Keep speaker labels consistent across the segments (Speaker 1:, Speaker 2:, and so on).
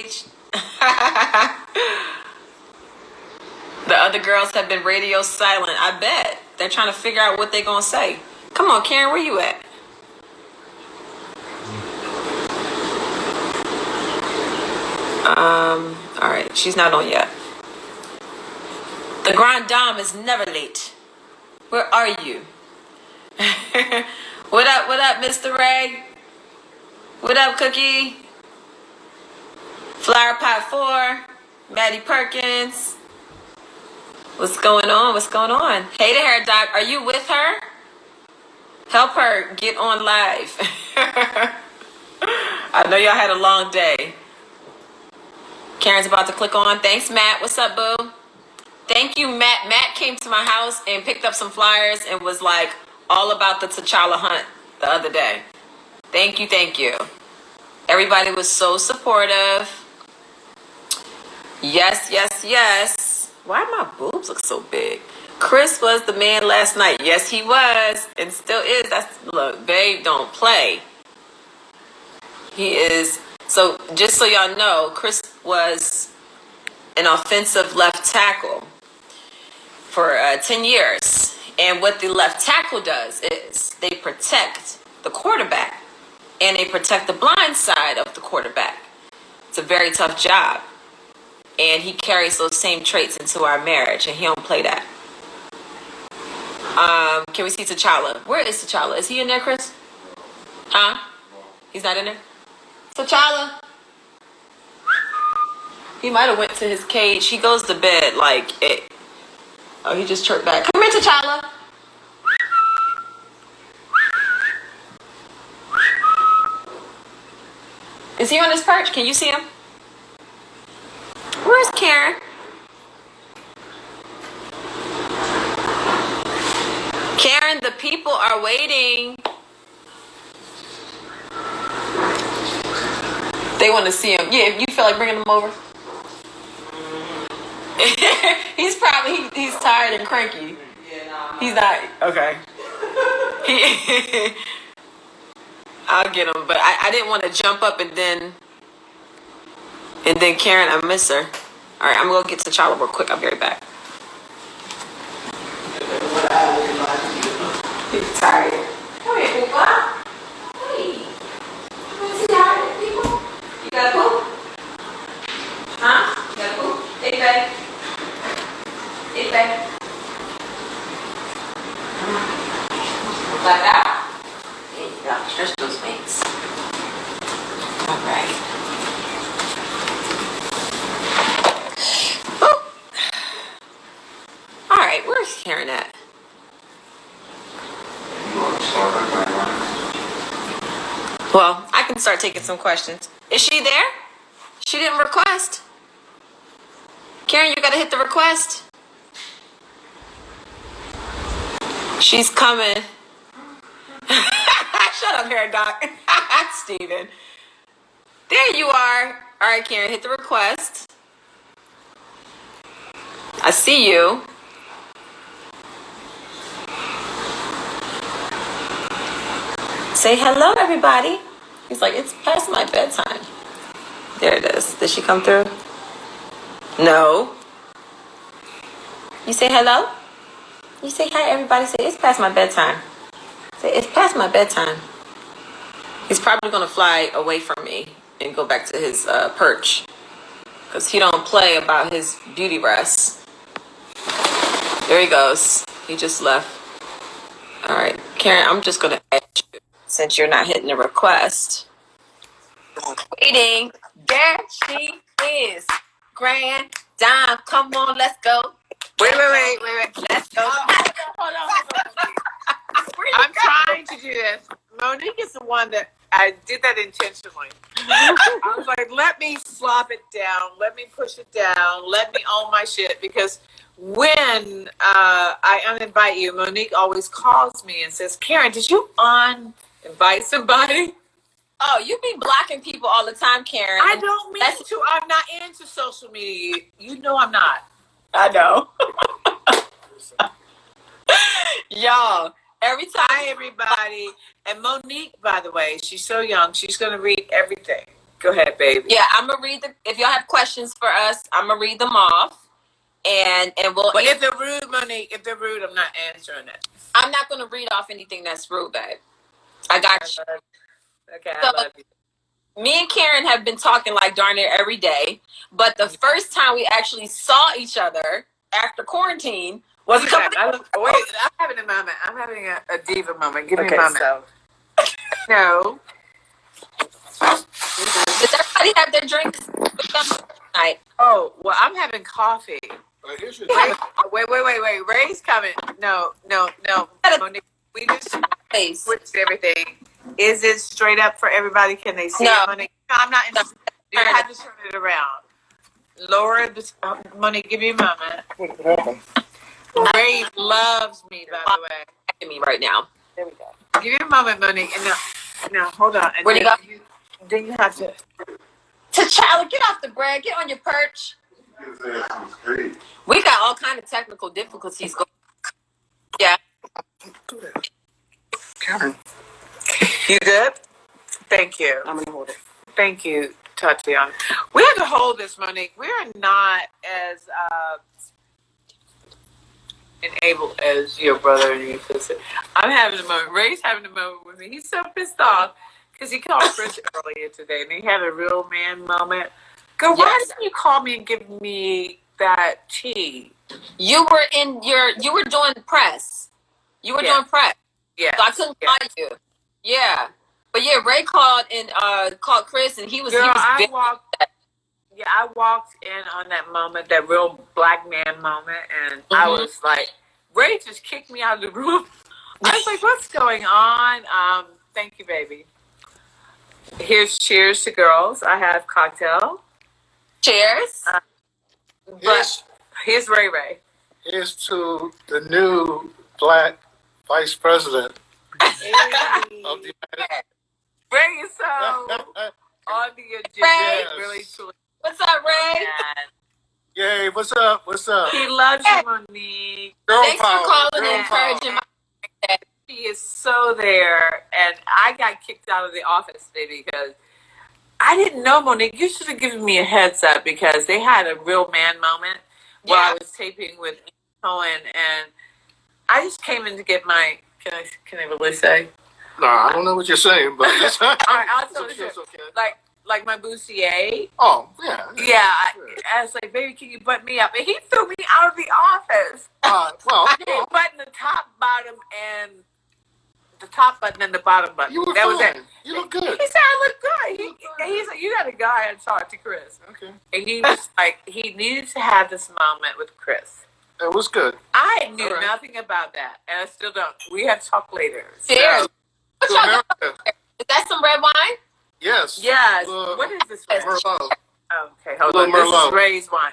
Speaker 1: stage. The other girls have been radio silent. I bet. They're trying to figure out what they're going to say. Come on, Karen, where you at? All right. She's not on yet. The Grand Dame is never late. Where are you? What up, Mr. Ray? What up, Cookie? Flower Pot 4. Maddie Perkins. What's going on? What's going on? Hey there, Doc. Are you with her? Help her get on live. I know y'all had a long day. Karen's about to click on. Thanks, Matt. What's up, boo? Thank you, Matt. Matt came to my house and picked up some flyers and was like all about the T'Challa hunt the other day. Thank you, thank you. Everybody was so supportive. Yes, yes, yes. Why my boobs look so big? Chris was the man last night. Yes, he was, and still is. Look, babe, don't play. He is. So just so y'all know, Chris was an offensive left tackle for 10 years. And what the left tackle does is they protect the quarterback and they protect the blind side of the quarterback. It's a very tough job. And he carries those same traits into our marriage, and he don't play that. Can we see T'Challa? Where is T'Challa? Is he in there, Chris? Huh? He's not in there? T'Challa? He might have went to his cage. He goes to bed like it. Oh, he just chirped back. Come here, T'Challa. Is he on his perch? Can you see him? Where's Karen? Karen, the people are waiting. They want to see him. Yeah, if you feel like bringing him over. He's tired and cranky. He's not. Okay. I'll get him, but I didn't want to jump up and then Karen, I miss her. All right, I'm going to get to T'Challa real quick. I'll be right back. He's tired. Come here, big boy. Hey. You want to see tired people? You got to poop? Huh? You got to poop? Hey, babe. Hey, babe. Like that. There you go. Stretch those wings. All right. Where's Karen at? Well, I can start taking some questions. Is she there? She didn't request. Karen, you gotta hit the request. She's coming. Shut up here, Doc. Steven. There you are. All right, Karen, hit the request. I see you. Say hello, everybody. He's like, it's past my bedtime. There it is. Did she come through? No. You say hello? You say hi, everybody. Say, it's past my bedtime. Say, it's past my bedtime. He's probably going to fly away from me and go back to his perch. Because he don't play about his beauty rest. There he goes. He just left. All right. Karen, I'm just going to add you. Since you're not hitting the request. Waiting. There she is. Grand Dame. Come on, let's go.
Speaker 2: Wait.
Speaker 1: Let's go.
Speaker 2: Hold on. I'm trying to do this. Monique is the one that I did that intentionally. I was like, let me slop it down. Let me push it down. Let me own my shit. Because when I uninvite you, Monique always calls me and says, Karen, did you invite somebody?
Speaker 1: Oh, you be blocking people all the time, Karen.
Speaker 2: I don't mean to. I'm not into social media. You know I'm not.
Speaker 1: I know. Y'all, every time.
Speaker 2: Hi, everybody. And Monique, by the way, she's so young. She's going to read everything. Go ahead, baby.
Speaker 1: Yeah, I'm gonna read if y'all have questions for us, I'm gonna read them off, and we'll.
Speaker 2: But if they're rude, Monique, if they're rude, I'm not answering it.
Speaker 1: I'm not gonna read off anything that's rude, babe. I got you.
Speaker 2: Okay, I love you.
Speaker 1: Me and Karen have been talking like darn near every day, but the first time we actually saw each other after quarantine was a couple
Speaker 2: days ago. Wait, I'm having a moment. I'm having a diva moment. Give me a moment. So. No.
Speaker 1: Does everybody have their drinks with them tonight?
Speaker 2: Oh, well, I'm having coffee. Wait. Ray's coming. No. Monique, we just switched everything. Is it straight up for everybody? Can they see it, Monique? No, I'm not interested. You have to turn it around. Laura, Monique, give me a moment. Ray loves me, by the way.
Speaker 1: At me right now.
Speaker 2: There we go. Give me a moment, Monique. And now hold on.
Speaker 1: Where do you go?
Speaker 2: Then you have to.
Speaker 1: T'Challa, get off the bread. Get on your perch. We got all kind of technical difficulties going. Yeah.
Speaker 3: Karen.
Speaker 2: You good? Thank you.
Speaker 3: I'm gonna hold it.
Speaker 2: Thank you, Tatiana. We have to hold this, Monique. We are not as enabled as your brother and your sister. I'm having a moment. Ray's having a moment with me. He's so pissed off because he called Chris earlier today and he had a real man moment. Girl, why didn't you call me and give me that tea?
Speaker 1: You were doing press. You were doing press.
Speaker 2: Yeah.
Speaker 1: So I couldn't call you. Yeah. But yeah, Ray called and called Chris and he was.
Speaker 2: Girl,
Speaker 1: I
Speaker 2: walked in on that moment, that real black man moment, and I was like, Ray just kicked me out of the room. I was like, what's going on? Thank you, baby. Here's cheers to girls. I have cocktail.
Speaker 1: Cheers.
Speaker 2: Here's Ray.
Speaker 3: Here's to the new black vice president of the United
Speaker 2: Ray is so on the agenda.
Speaker 1: Ray.
Speaker 2: Really, truly.
Speaker 1: What's up, Ray?
Speaker 3: Yay, what's up?
Speaker 2: He loves you, Monique.
Speaker 3: Girl
Speaker 1: Thanks
Speaker 3: power.
Speaker 1: for calling
Speaker 3: Girl
Speaker 1: and encouraging
Speaker 3: power.
Speaker 1: my.
Speaker 2: He is so there, and I got kicked out of the office today because I didn't know, Monique. You should have given me a heads up because they had a real man moment while I was taping with Cohen, and I just came in to get my. Can I really say?
Speaker 3: No, I don't know what you're saying, but it's
Speaker 2: All right, I'll tell you.
Speaker 3: okay.
Speaker 2: Like my bustier.
Speaker 3: Oh, yeah.
Speaker 2: Yeah, I was like, baby, can you butt me up? And he threw me out of the office.
Speaker 3: Well,
Speaker 2: I didn't button the top, bottom, and the top button and the bottom button.
Speaker 3: You were
Speaker 2: that
Speaker 3: fine.
Speaker 2: was it.
Speaker 3: You look good.
Speaker 2: He said I look good. He's like, you got a guy I talked to Chris.
Speaker 3: Okay.
Speaker 2: And he was like, he needed to have this moment with Chris.
Speaker 3: It was good.
Speaker 2: I knew nothing about that, and I still don't. We have to talk later.
Speaker 1: Cheers.
Speaker 3: To America.
Speaker 1: Is that some red wine?
Speaker 3: Yes.
Speaker 2: Yes. What is this?
Speaker 3: Merlot.
Speaker 2: Okay, hold on. This is Ray's wine.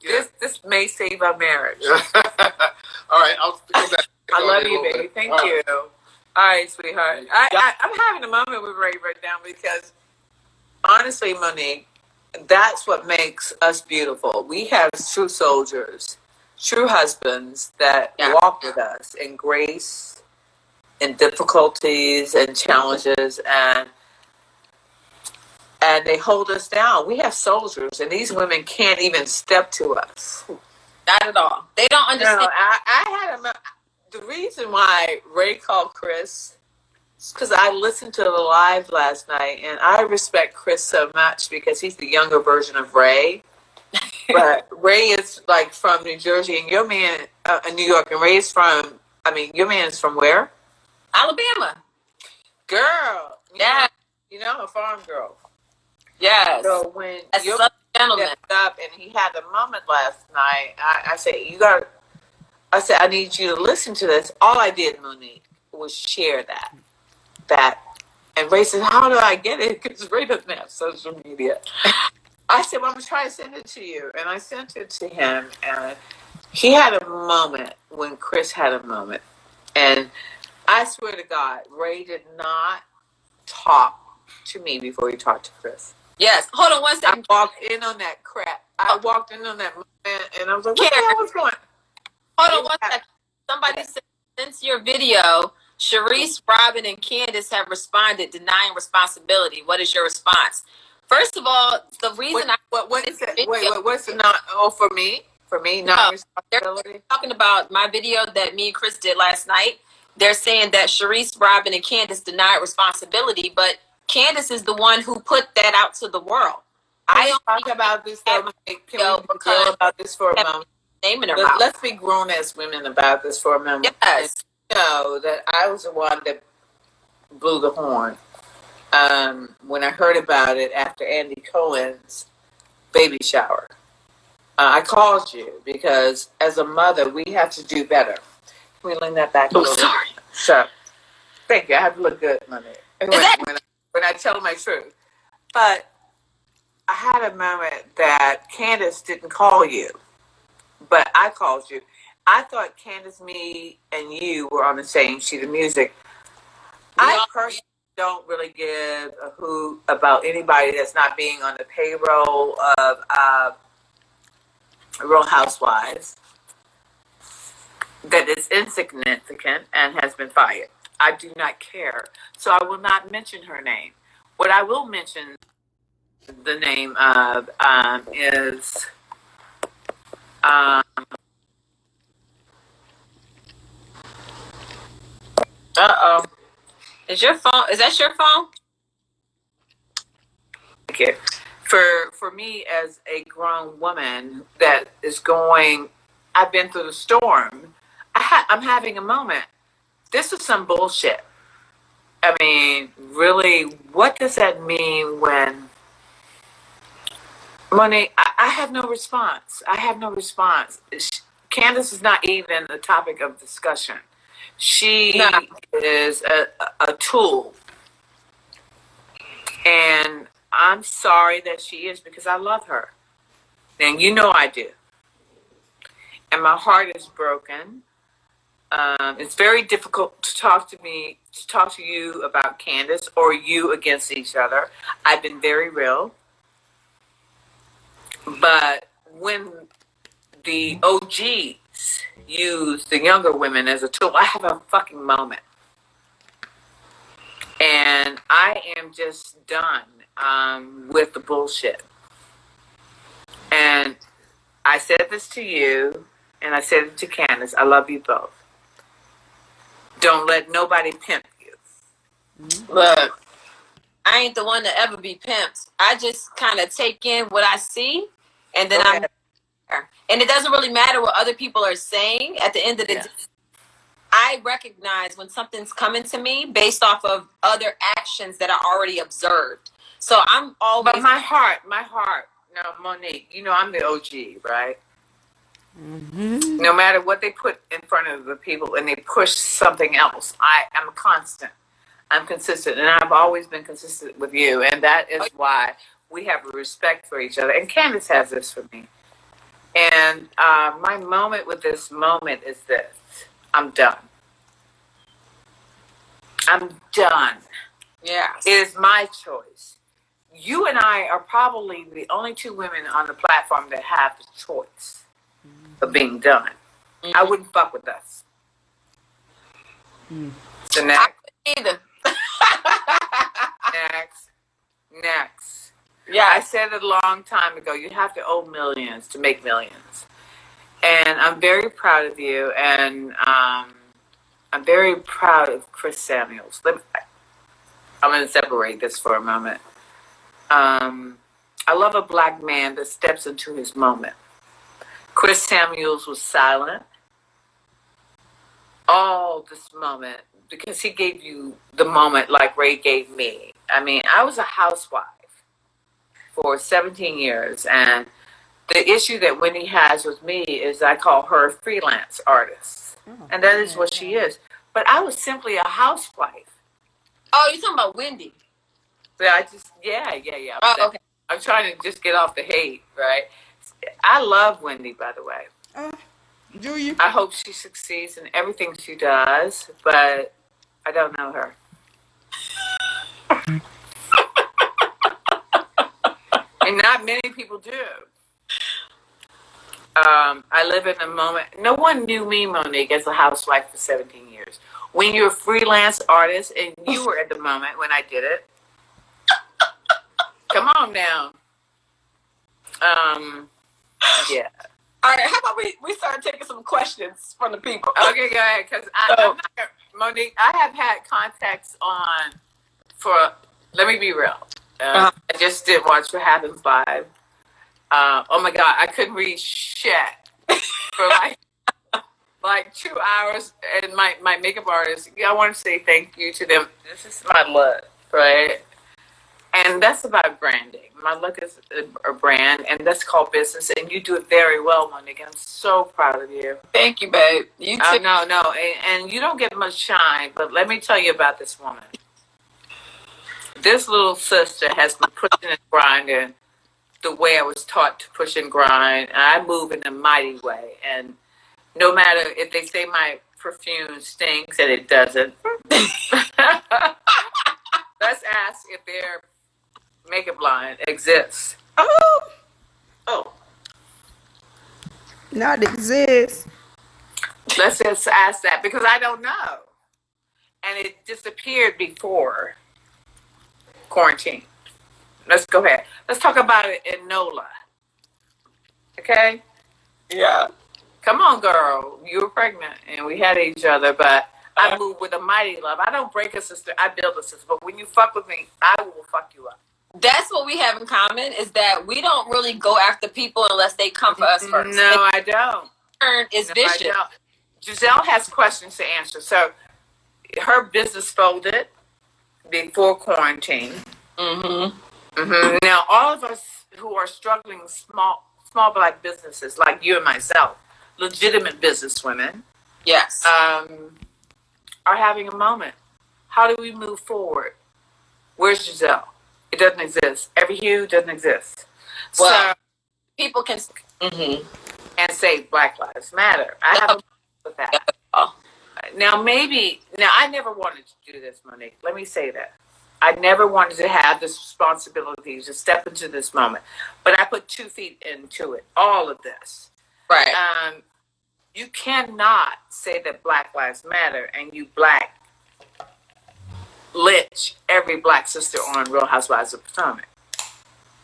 Speaker 3: Yeah.
Speaker 2: This may save our marriage.
Speaker 3: All right, I'll go back.
Speaker 2: I love you, baby. Thank you. All right, sweetheart. I'm having a moment with Ray right now because, honestly, Monique, that's what makes us beautiful. We have true soldiers, true husbands that walk with us in grace, in difficulties and challenges, and they hold us down. We have soldiers, and these women can't even step to us.
Speaker 1: Not at all. They don't understand.
Speaker 2: No, I had the reason why Ray called Chris is because I listened to the live last night, and I respect Chris so much because he's the younger version of Ray. But Ray is like from New Jersey, and your man in New York, and Ray is from. I mean, your man is from where?
Speaker 1: Alabama.
Speaker 2: Girl. You know, I'm a farm girl.
Speaker 1: Yes.
Speaker 2: So when
Speaker 1: your gentleman
Speaker 2: stepped up and he had a moment last night, I said, I need you to listen to this. All I did, Monique, was share that. And Ray said, how do I get it? Because Ray doesn't have social media. I said, well, I'm going to try to send it to you. And I sent it to him. And he had a moment when Chris had a moment. And I swear to God, Ray did not talk to me before he talked to Chris.
Speaker 1: Yes. Hold on one second.
Speaker 2: I walked in on that crap. I walked in on that moment, and I was like, what the hell was going on?
Speaker 1: Hold on one second. Somebody said, since your video, Sharice, Robin, and Candace have responded denying responsibility. What is your response? First of all, the reason
Speaker 2: what is it? Wait, what's the not? Oh, for me, not responsibility.
Speaker 1: They're talking about my video that me and Chris did last night. They're saying that Sharice, Robin, and Candace denied responsibility, but Candace is the one who put that out to the world.
Speaker 2: Can we talk about this though? Can we deal about this for a moment?
Speaker 1: Name in her mouth.
Speaker 2: Let's be grown as women about this for a moment.
Speaker 1: Yes.
Speaker 2: And know that I was the one that blew the horn when I heard about it after Andy Cohen's baby shower. I called you because as a mother, we have to do better. Can we lean that back a little?
Speaker 1: Sorry.
Speaker 2: So, thank you. I have to look good, Money. When I tell my truth. But I had a moment that Candace didn't call you, but I called you. I thought Candace, me, and you were on the same sheet of music. I personally don't really give a hoot about anybody that's not being on the payroll of Real Housewives that is insignificant and has been fired. I do not care. So I will not mention her name. What I will mention the name of is
Speaker 1: Is that your phone?
Speaker 2: Thank you. For me as a grown woman that is going, I've been through the storm. I'm having a moment. This is some bullshit. I mean, really, what does that mean when Money? I have no response. Candace is not even the topic of discussion. She is a tool. And I'm sorry that she is because I love her. And you know I do. And my heart is broken. It's very difficult to talk to you about Candace or you against each other. I've been very real. But when the OGs use the younger women as a tool, I have a fucking moment. And I am just done with the bullshit. And I said this to you, and I said it to Candace. I love you both. Don't let nobody pimp you.
Speaker 1: Look, I ain't the one to ever be pimped. I just kind of take in what I see, and then I'm there. And it doesn't really matter what other people are saying. At the end of the day, I recognize when something's coming to me based off of other actions that I already observed. So I'm always.
Speaker 2: But my heart. No, Monique, you know I'm the OG, right? Mm-hmm. No matter what they put in front of the people and they push something else, I'm constant. I'm consistent, and I've always been consistent with you, and that is why we have a respect for each other. And Candace has this for me. And my moment with this moment is this. I'm done.
Speaker 1: Yeah.
Speaker 2: It is my choice. You and I are probably the only two women on the platform that have the choice of being done. Mm-hmm. I wouldn't fuck with us. So next.
Speaker 1: I wouldn't either.
Speaker 2: Next. Yeah, I said it a long time ago. You have to owe millions to make millions. And I'm very proud of you. And I'm very proud of Chris Samuels. I'm going to separate this for a moment. I love a black man that steps into his moment. Chris Samuels was silent all this moment because he gave you the moment like Ray gave me. I mean, I was a housewife for 17 years, and the issue that Wendy has with me is I call her a freelance artist, and that is what she is. But I was simply a housewife.
Speaker 1: Oh, you're talking about Wendy?
Speaker 2: But yeah.
Speaker 1: Okay.
Speaker 2: I'm trying to just get off the hate, right? I love Wendy, by the way.
Speaker 4: Do you?
Speaker 2: I hope she succeeds in everything she does, but I don't know her. And not many people do. I live in a moment. No one knew me, Monique, as a housewife for 17 years. When you're a freelance artist, and you were at the moment when I did it, Come on now. Yeah.
Speaker 1: All right, how about we start taking some questions from the people?
Speaker 2: Okay, go ahead. Because I'm not gonna, Monique, I have had contacts on let me be real. I just did watch What Happens Live. Oh my God, I couldn't read shit for like 2 hours. And my makeup artist, I want to say thank you to them. This is my look, right? And that's about branding. My look is a brand, and that's called business. And you do it very well, Monique. I'm so proud of you.
Speaker 1: Thank you, babe. You too.
Speaker 2: No. And you don't get much shine, but let me tell you about this woman. This little sister has been pushing and grinding the way I was taught to push and grind. And I move in a mighty way. And no matter if they say my perfume stinks, and it doesn't. Let's ask if their makeup line exists. Oh.
Speaker 4: Not exist.
Speaker 2: Let's just ask that because I don't know. And it disappeared before quarantine. Let's go ahead. Let's talk about it in NOLA. Okay?
Speaker 1: Yeah.
Speaker 2: Come on, girl. You were pregnant and we had each other, but I move with a mighty love. I don't break a sister, I build a sister. But when you fuck with me, I will fuck you up.
Speaker 1: That's what we have in common is that we don't really go after people unless they come for us first.
Speaker 2: No, I don't.
Speaker 1: Turn is vicious.
Speaker 2: Giselle has questions to answer. So her business folded before quarantine. Now, all of us who are struggling small black businesses, like you and myself, legitimate business women,
Speaker 1: Yes.
Speaker 2: are having a moment. How do we move forward? Where's Giselle? It doesn't exist. Every hue doesn't exist.
Speaker 1: Well,
Speaker 2: so
Speaker 1: people can.
Speaker 2: and say Black Lives Matter. I have a problem with that. Now, I never wanted to do this, Monique. Let me say that. I never wanted to have this responsibility to step into this moment. But I put 2 feet into it, all of this.
Speaker 1: Right.
Speaker 2: You cannot say that Black Lives Matter and you black lynch every black sister on Real Housewives of Potomac.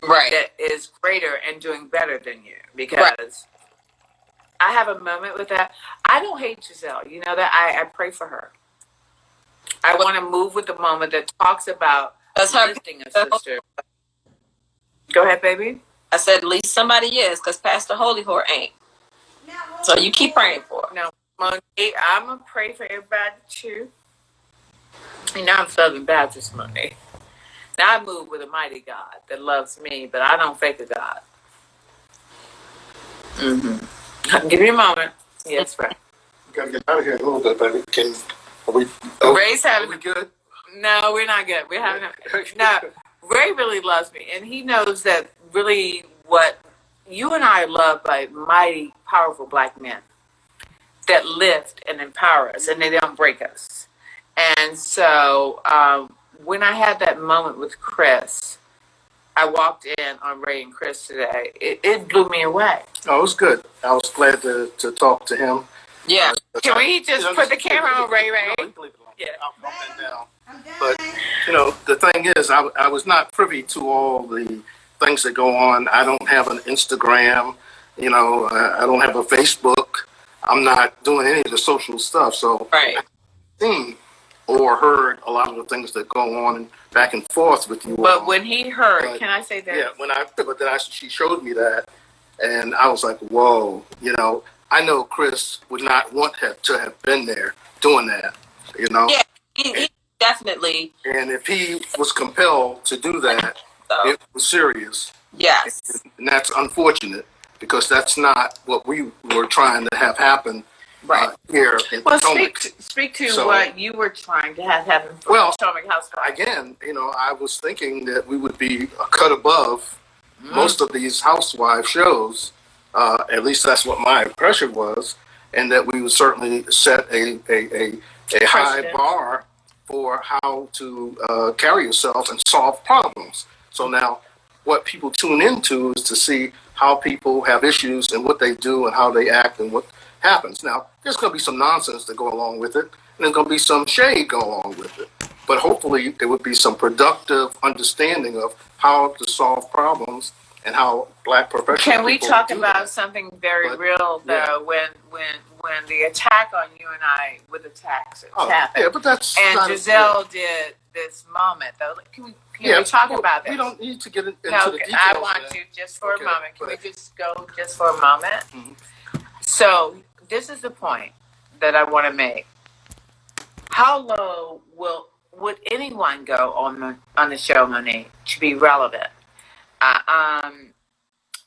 Speaker 1: Right.
Speaker 2: That is greater and doing better than you. Because I have a moment with that. I don't hate Giselle. You know that I pray for her. I want to move with the moment that talks about lifting a sister. Go ahead, baby.
Speaker 1: I said at least somebody is, because Pastor Holy Whore ain't. So you keep praying for her.
Speaker 2: No, Monique, I'm going to pray for everybody too. You know I'm Southern Baptist, Monique. Now I move with a mighty God that loves me, but I don't fake a God. Give me a moment. Yes, right.
Speaker 3: We gotta get out of here in a little bit, baby.
Speaker 2: Ray's having.
Speaker 3: Are we good?
Speaker 2: No, we're not good. We're having no. Ray really loves me, and he knows that really what you and I are loved by mighty, powerful black men that lift and empower us, and they don't break us. And so when I had that moment with Chris, I walked in on Ray and Chris today. It blew me away.
Speaker 3: Oh, it was good. I was glad to talk to him.
Speaker 1: Yeah.
Speaker 2: Can we just put the camera on Ray?
Speaker 3: No, you can leave it alone.
Speaker 2: Yeah.
Speaker 3: I'll bend down. But, the thing is, I was not privy to all the things that go on. I don't have an Instagram. I don't have a Facebook. I'm not doing any of the social stuff. So
Speaker 1: Right.
Speaker 3: I've seen or heard a lot of the things that go on back and forth with you.
Speaker 2: But when he heard, can I say that?
Speaker 3: Yeah, she showed me that, and I was like, whoa, I know Chris would not want to have been there doing that,
Speaker 1: Yeah, he definitely.
Speaker 3: And if he was compelled to do that, it was serious.
Speaker 1: Yes.
Speaker 3: And that's unfortunate because that's not what we were trying to have happen here in Potomac.
Speaker 2: Speak to what you were trying to have happen for Potomac Housewives.
Speaker 3: Again, I was thinking that we would be a cut above most of these housewife shows. At least that's what my impression was, and that we would certainly set a high bar for how to carry yourself and solve problems. So now, what people tune into is to see how people have issues and what they do and how they act and what happens. Now, there's going to be some nonsense to go along with it, and there's going to be some shade go along with it. but hopefully there would be some productive understanding of how to solve problems and how Black professional
Speaker 2: Can we
Speaker 3: people
Speaker 2: talk
Speaker 3: do
Speaker 2: about
Speaker 3: that.
Speaker 2: something very
Speaker 3: But,
Speaker 2: real though?
Speaker 3: yeah.
Speaker 2: When the attack on you and I with the taxes happened,
Speaker 3: Yeah, but that's
Speaker 2: and
Speaker 3: not
Speaker 2: Giselle did this moment though. Can we talk about this?
Speaker 3: We don't need to get into
Speaker 2: No,
Speaker 3: the details.
Speaker 2: I
Speaker 3: of
Speaker 2: want
Speaker 3: that.
Speaker 2: you just for
Speaker 3: Okay,
Speaker 2: a moment. Can
Speaker 3: but-
Speaker 2: we just go just for a moment?
Speaker 3: Mhm.
Speaker 2: So this is the point that I want to make. How low would anyone go on the show, Monique, to be relevant,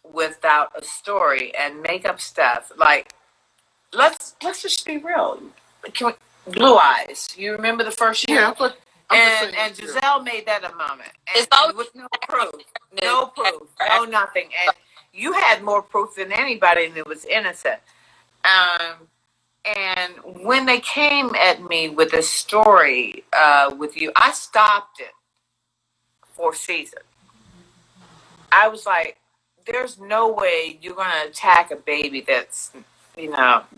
Speaker 2: without a story and make up stuff? Like, let's just be real. Blue Eyes. You remember the first year?
Speaker 3: Yeah, but I'm just saying,
Speaker 2: And Giselle made that a moment. And
Speaker 1: It's always
Speaker 2: with no proof. No proof. No nothing. And you had more proof than anybody, and it was innocent. And when they came at me with a story with you, I stopped it for a season. I was like, there's no way you're going to attack a baby that's,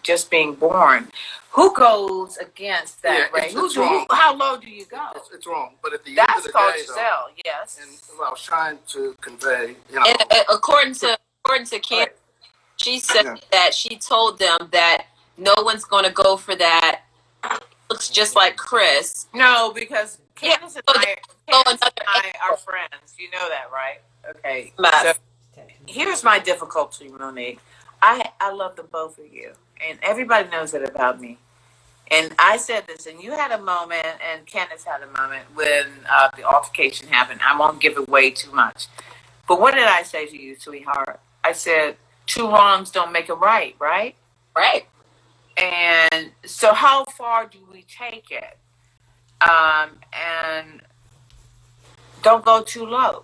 Speaker 2: just being born. Who goes against that,
Speaker 3: Yeah,
Speaker 2: right?
Speaker 3: it's wrong.
Speaker 2: How low do you go?
Speaker 3: It's wrong. But at the end
Speaker 2: That's
Speaker 3: of the
Speaker 2: called
Speaker 3: day,
Speaker 2: Giselle, yes.
Speaker 3: and what I was trying to convey,
Speaker 1: And according to Karen,
Speaker 2: Right.
Speaker 1: she said
Speaker 3: Yeah.
Speaker 1: that she told them that no one's going to go for that. Looks just like Chris.
Speaker 2: No, because Candace and I are friends. You know that, right? Okay. So here's my difficulty, Monique. I love the both of you, and everybody knows that about me. And I said this, and you had a moment, and Candace had a moment when the altercation happened. I won't give away too much. But what did I say to you, sweetheart? I said, 2 wrongs don't make a right, right?
Speaker 1: Right.
Speaker 2: And so how far do we take it? And don't go too low.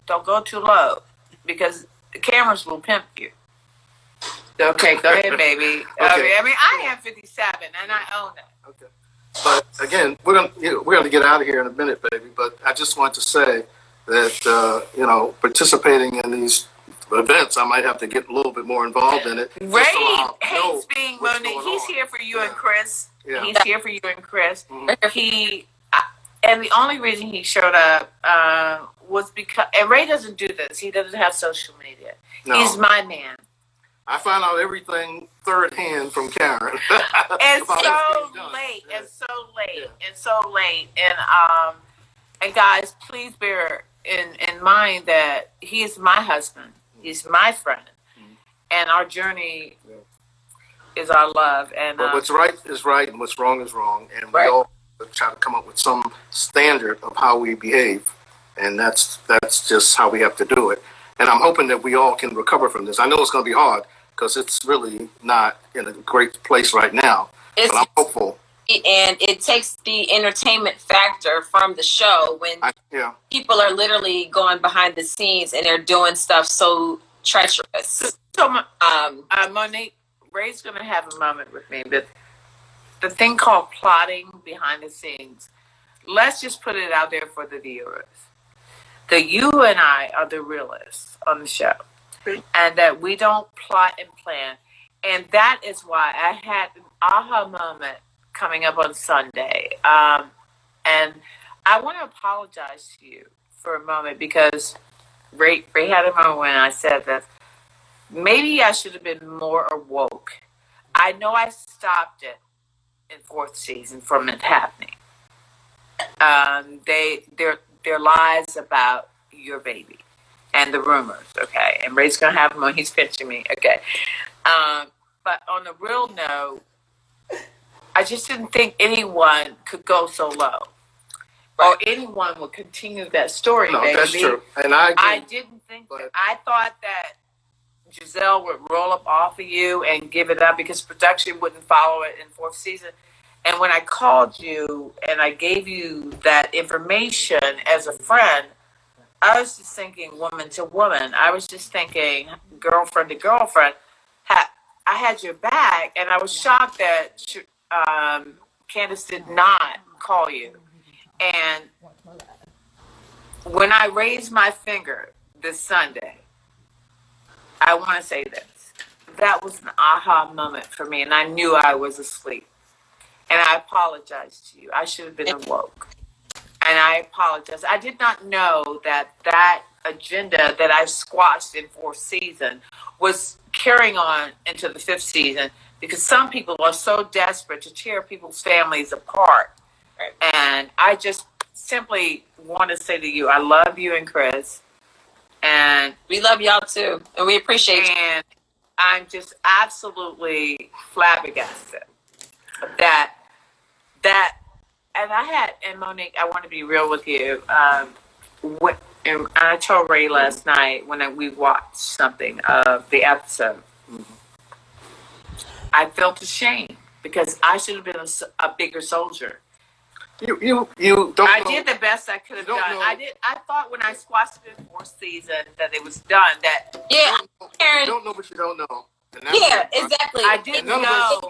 Speaker 2: Don't go too low, because the cameras will pimp you. Okay, go ahead, baby.
Speaker 3: Okay.
Speaker 2: I mean, I am 57, and I own it.
Speaker 3: Okay. But again, we're gonna get out of here in a minute, baby. But I just want to say that participating in these events, I might have to get a little bit more involved in it.
Speaker 2: Ray
Speaker 3: just so I'll know
Speaker 2: hates being
Speaker 3: what's
Speaker 2: Monique.
Speaker 3: going
Speaker 2: He's
Speaker 3: on.
Speaker 2: here for you and
Speaker 3: Yeah.
Speaker 2: Chris.
Speaker 3: Yeah.
Speaker 2: He's here for you and Chris.
Speaker 3: Mhm.
Speaker 2: And the only reason he showed up was because, and Ray doesn't do this. He doesn't have social media.
Speaker 3: No.
Speaker 2: He's my man.
Speaker 3: I found out everything third hand from Karen.
Speaker 2: And
Speaker 3: about
Speaker 2: so
Speaker 3: what's being done.
Speaker 2: late,
Speaker 3: Yeah.
Speaker 2: and so late,
Speaker 3: Yeah.
Speaker 2: and so late. And guys, please bear in mind that he is my husband. He's my friend. And our journey is our love. And
Speaker 3: But what's right is right, and what's wrong is wrong, and we
Speaker 1: Right.
Speaker 3: all try to come up with some standard of how we behave, and that's just how we have to do it. And I'm hoping that we all can recover from this. I know it's going to be hard because it's really not in a great place right now,
Speaker 1: It's,
Speaker 3: but I'm hopeful.
Speaker 1: and it takes the entertainment factor from the show when people are literally going behind the scenes and they're doing stuff so treacherous.
Speaker 2: so Monique, Ray's going to have a moment with me, but the thing called plotting behind the scenes, let's just put it out there for the viewers. That you and I are the realists on the show, and that we don't plot and plan. And that is why I had an aha moment coming up on Sunday. And I want to apologize to you for a moment, because Ray had a moment when I said that maybe I should have been more awoke. I know I stopped it in 4th season from it happening. Their lies about your baby and the rumors, okay? And Ray's gonna have him on, he's pinching me, okay? But on the real note, I just didn't think anyone could go so low, or anyone would continue that story,
Speaker 3: No,
Speaker 2: baby.
Speaker 3: that's true, and I agree.
Speaker 2: I didn't think that. I thought that Giselle would roll up off of you and give it up because production wouldn't follow it in 4th season. And when I called you and I gave you that information as a friend, I was just thinking woman to woman. I was just thinking girlfriend to girlfriend. I had your back, and I was shocked that Candace did not call you. And when I raised my finger this Sunday, I want to say this. That was an aha moment for me, and I knew I was asleep. And I apologize to you. I should have been awoke. and I apologize. I did not know that agenda that I squashed in 4th season was carrying on into the 5th season, because some people are so desperate to tear people's families apart. Right. And I just simply want to say to you, I love you and Chris. And
Speaker 1: we love y'all too. And we appreciate you.
Speaker 2: And I'm just absolutely flabbergasted that, and Monique, I want to be real with you. And I told Ray last night when we watched something of the episode, I felt ashamed because I should have been a bigger soldier.
Speaker 3: You don't. I
Speaker 2: did the best I could have done. I thought when I squashed it in 4th season that it was done.
Speaker 1: Karen.
Speaker 3: You don't know what you don't know.
Speaker 1: Yeah, exactly.
Speaker 2: I didn't know.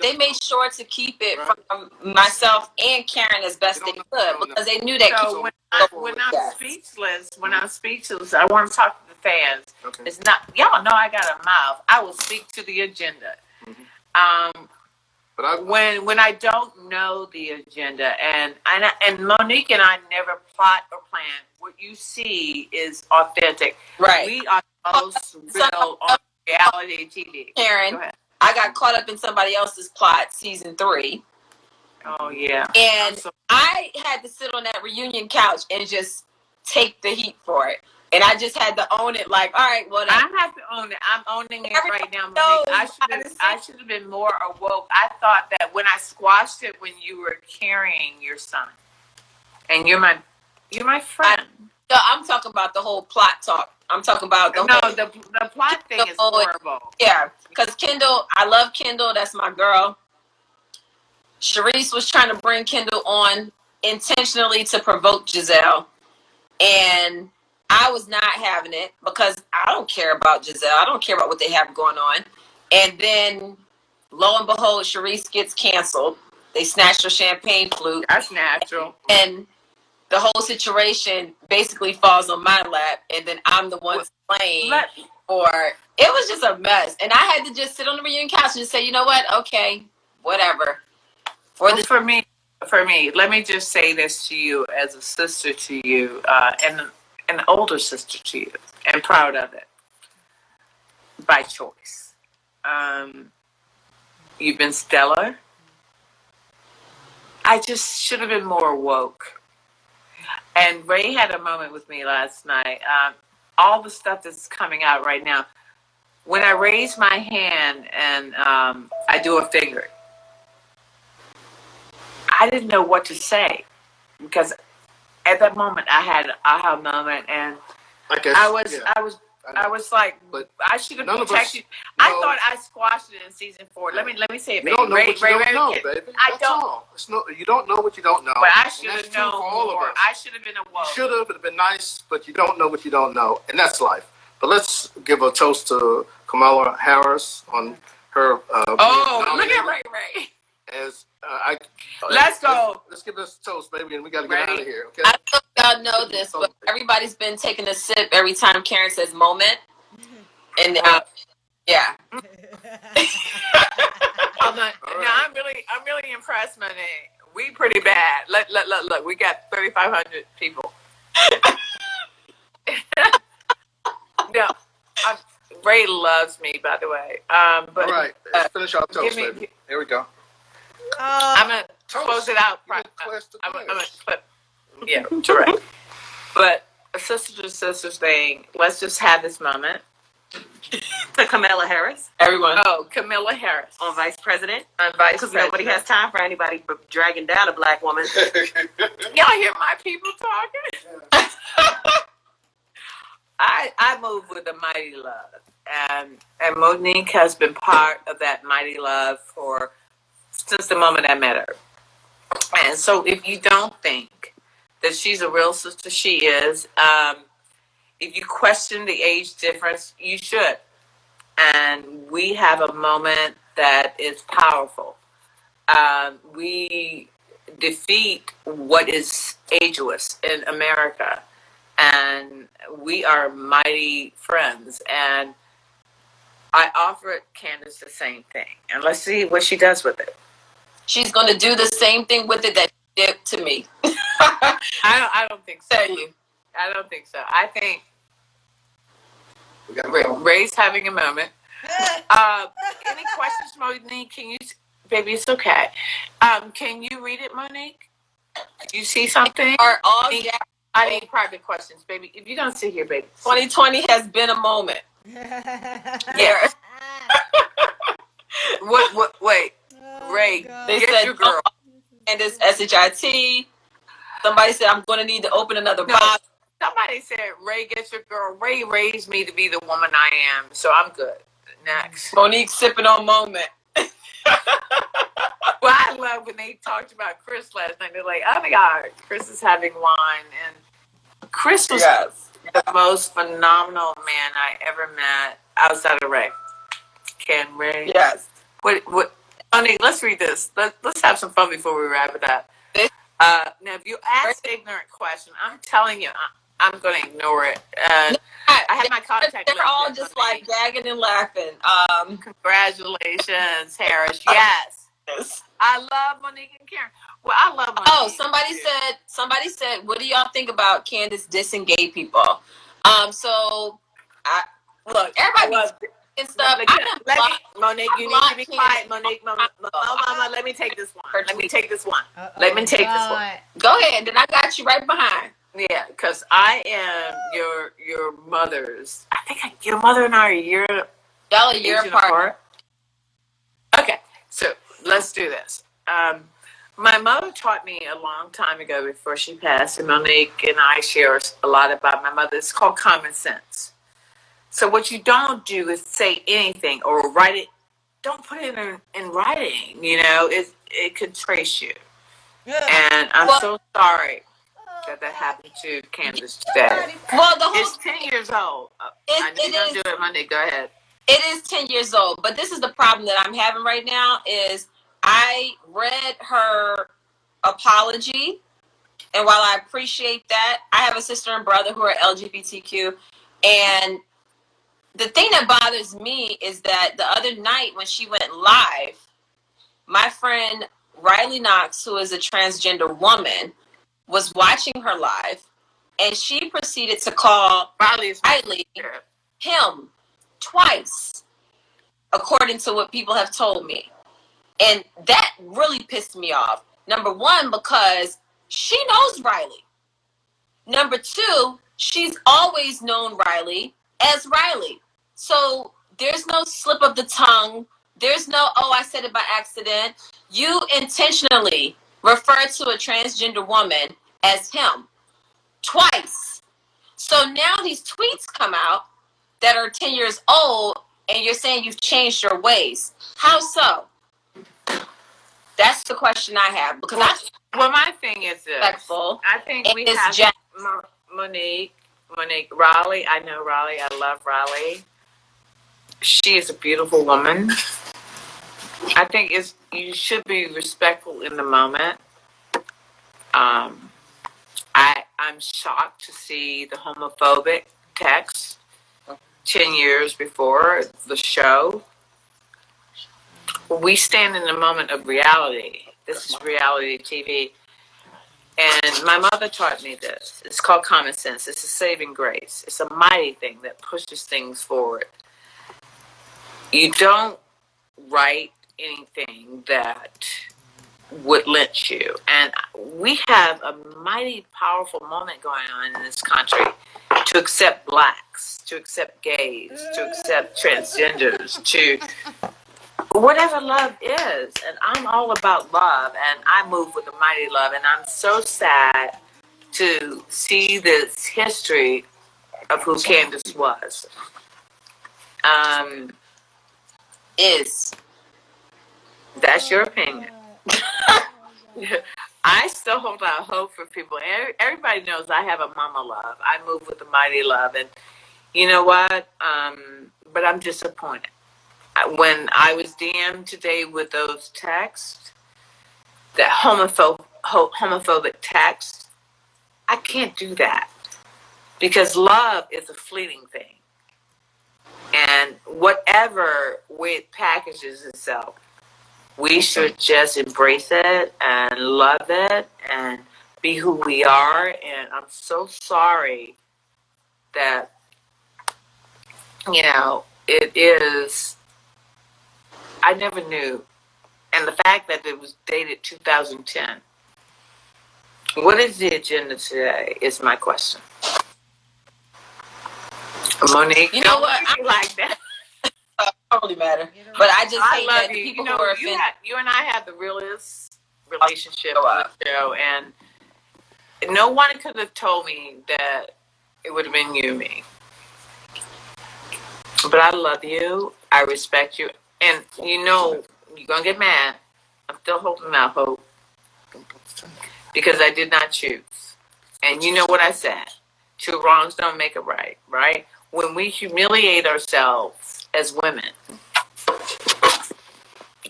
Speaker 1: They made sure to keep it from myself and Karen as best they could, because they knew that.
Speaker 2: So when I'm speechless, I want to talk to the fans. Okay. It's not, y'all know I got a mouth. I will speak to the agenda. Mm-hmm. But when I don't know the agenda, and Monique and I never plot or plan. What you see is authentic.
Speaker 1: Right.
Speaker 2: We are most real on reality TV.
Speaker 1: Karen, I got caught up in somebody else's plot, season 3.
Speaker 2: Oh yeah.
Speaker 1: And I had to sit on that reunion couch and just take the heat for it. And I just had to own it. Like, all right, well,
Speaker 2: I have to own it. I'm owning it right now, Monique. I should have been more awoke. I thought that when I squashed it, when you were carrying your son, and you're my friend.
Speaker 1: I'm talking about the whole plot talk. I'm talking about
Speaker 2: the plot thing is horrible.
Speaker 1: Yeah, because Kendall, I love Kendall. That's my girl. Sharice was trying to bring Kendall on intentionally to provoke Giselle, and I was not having it because I don't care about Giselle. I don't care about what they have going on. And then, lo and behold, Sharice gets canceled. They snatched her champagne flute.
Speaker 2: That's natural.
Speaker 1: And the whole situation basically falls on my lap, and then I'm the one playing. It was just a mess. And I had to just sit on the reunion couch and say, you know what? Okay, whatever.
Speaker 2: For me, let me just say this to you as a sister to you, and an older sister to you, and proud of it, by choice. You've been stellar. I just should have been more woke. And Ray had a moment with me last night. All the stuff that's coming out right now, when I raise my hand and I do a finger, I didn't know what to say, because at that moment I had an aha moment, and I was like, but I should have protected. I thought I squashed it in season 4. Let me say it, baby.
Speaker 3: You don't know what you don't know, baby.
Speaker 2: I don't.
Speaker 3: You don't know what you don't know.
Speaker 2: But I should have known more. I should have been awoke.
Speaker 3: You should have. It'd been nice, but you don't know what you don't know, and that's life. But let's give a toast to Kamala Harris on her.
Speaker 2: Look at Ray. Let's go.
Speaker 3: Let's give this a toast, baby, and we got to get out of here. Okay.
Speaker 1: I don't know if y'all know this, but everybody's been taking a sip every time Karen says "moment," and yeah.
Speaker 2: I'm really impressed, man. We pretty bad. Look. We got 3,500 people. No, Ray loves me, by the way. But
Speaker 3: all right, let's finish our toast, baby. Here we go.
Speaker 2: I'm gonna close it out. I'm gonna clip. Yeah, correct. But a sister to sister thing. Let's just have this moment.
Speaker 4: To Kamala Harris.
Speaker 1: Everyone.
Speaker 2: Oh, Kamala Harris
Speaker 4: On vice president.
Speaker 2: On vice
Speaker 4: Because
Speaker 2: president.
Speaker 4: nobody has time for anybody but dragging down a black woman.
Speaker 2: Y'all hear my people talking? I move with a mighty love. And Monique has been part of that mighty love since the moment I met her. And so if you don't think that she's a real sister, she is. If you question the age difference, you should. And we have a moment that is powerful. We defeat what is ageist in America. And we are mighty friends. And I offered Candace the same thing. And let's see what she does with it.
Speaker 1: She's going to do the same thing with it that she did to me.
Speaker 2: I don't think so.
Speaker 1: Tell you.
Speaker 2: I don't think so. I think
Speaker 3: We got
Speaker 2: Ray's having a moment. Any questions, Monique? Can you, baby? It's okay. Can you read it, Monique? Do you see something?
Speaker 1: Are all
Speaker 2: I need private questions, baby. If you're gonna sit here, baby.
Speaker 1: 2020 has been a moment.
Speaker 2: Yeah. What? Wait, Ray.
Speaker 1: They
Speaker 2: Get
Speaker 1: said
Speaker 2: your girl.
Speaker 1: and this SHIT. Somebody said I'm going to need to open another box.
Speaker 2: Somebody said, Ray, get your girl. Ray raised me to be the woman I am, so I'm good. Next.
Speaker 1: Monique sipping on moment.
Speaker 2: Well, I love when they talked about Chris last night. They're like, oh my God, Chris is having wine. And Chris was the most phenomenal man I ever met outside of Ray. Ken, Ray.
Speaker 1: Yes.
Speaker 2: What, Honey, let's read this. Let's have some fun before we wrap it up. Now, if you ask an ignorant question, I'm telling you, I'm going to ignore it. I have my contact.
Speaker 1: They're all just like gagging and laughing.
Speaker 2: Congratulations, Harris. Yes. I love Monique and Karen. Well, I love Monique.
Speaker 1: Oh, somebody said, what do y'all think about Candace dissing gay people? So, look, everybody loves and stuff.
Speaker 2: Monique, you need to be quiet. Monique, Mama, let me take this one. Let me take this one. Go ahead, then I got you right behind. Yeah, because I am your mother's. I think your mother and I are a year.
Speaker 1: Y'all a year apart.
Speaker 2: Okay, so let's do this. My mother taught me a long time ago before she passed, and Monique and I share a lot about my mother. It's called common sense. So what you don't do is say anything or write it. Don't put it in writing. You know, it could trace you. And I'm so sorry that happened to Candace today.
Speaker 1: Well,
Speaker 2: it's 10 years old. I know you don't do it Monday. Go ahead.
Speaker 1: It is 10 years old, but this is the problem that I'm having right now is I read her apology, and while I appreciate that, I have a sister and brother who are LGBTQ, and the thing that bothers me is that the other night when she went live, my friend Riley Knox, who is a transgender woman, was watching her live, and she proceeded to call Riley him twice, according to what people have told me. And that really pissed me off. Number one, because she knows Riley. Number two, she's always known Riley as Riley. So there's no slip of the tongue. There's no, oh, I said it by accident. You intentionally refer to a transgender woman as him twice. So now these tweets come out that are 10 years old, and you're saying you've changed your ways. How so? That's the question I have. Because
Speaker 2: well, my thing is this.
Speaker 1: Respectful.
Speaker 2: I think we have Monique, Raleigh. I know Raleigh. I love Raleigh. She is a beautiful woman. I think you should be respectful in the moment. I'm shocked to see the homophobic text 10 years before the show. We stand in the moment of reality. This is reality TV. And my mother taught me this. It's called common sense. It's a saving grace. It's a mighty thing that pushes things forward. You don't write anything that would lynch you. And we have a mighty powerful moment going on in this country to accept blacks, to accept gays, to accept transgenders, to whatever love is. And I'm all about love, and I move with a mighty love. And I'm so sad to see this history of who Candace was. That's your opinion. I still hold out hope for people. Everybody knows I have a mama love. I move with a mighty love. And you know what? But I'm disappointed. When I was DM'd today with those texts, that homophobic text, I can't do that. Because love is a fleeting thing. And whatever way it packages itself, we should just embrace it and love it and be who we are. And I'm so sorry that, it is, I never knew. And the fact that it was dated 2010. What is the agenda today is my question. Monique,
Speaker 1: You know what?
Speaker 2: I like that.
Speaker 1: Don't really matter. But I just hate
Speaker 2: love
Speaker 1: that
Speaker 2: you.
Speaker 1: the people who are offended.
Speaker 2: You and I had the realest relationship on the show, and no one could have told me that it would have been you and me. But I love you. I respect you. And you're going to get mad. I'm still holding out hope. Because I did not choose. And you know what I said. 2 wrongs don't make a right, right? When we humiliate ourselves as women,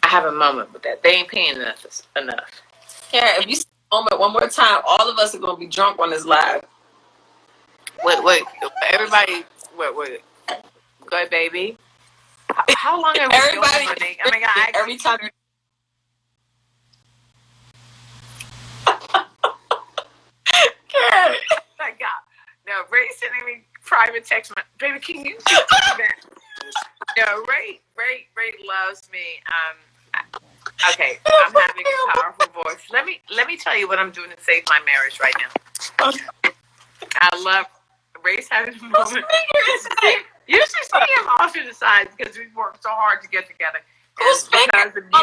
Speaker 2: I have a moment with that. They ain't paying enough.
Speaker 1: Karen, if you say the moment one more time, all of us are going to be drunk on this live.
Speaker 2: Wait. Everybody, wait. Go ahead, baby. How long have we been doing Monique? Oh my God.
Speaker 1: Every time. Karen.
Speaker 2: Oh my God. No, Ray's sending me private text. Baby, can you do that? No, Ray loves me. Okay, I'm having a powerful voice. Let me tell you what I'm doing to save my marriage right now. I love Ray's having a moment. You should see him off to the side because we've worked so hard to get together. Because of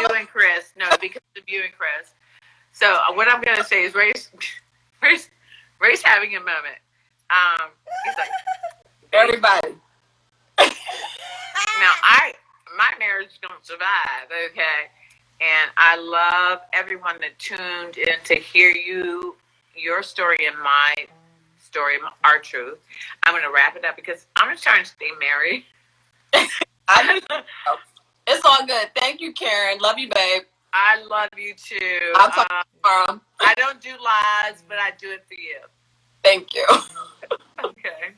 Speaker 2: you and Chris. No, because of you and Chris. So what I'm gonna say is Ray's having a moment. He's like,
Speaker 1: everybody.
Speaker 2: Now my marriage don't survive, okay? And I love everyone that tuned in to hear your story and my story, our truth. I'm gonna wrap it up because I'm just trying to stay married.
Speaker 1: It's all good. Thank you, Karen. Love you, babe.
Speaker 2: I love you too.
Speaker 1: I'll talk to you tomorrow.
Speaker 2: I don't do lies, but I do it for you.
Speaker 1: Thank you.
Speaker 2: Okay.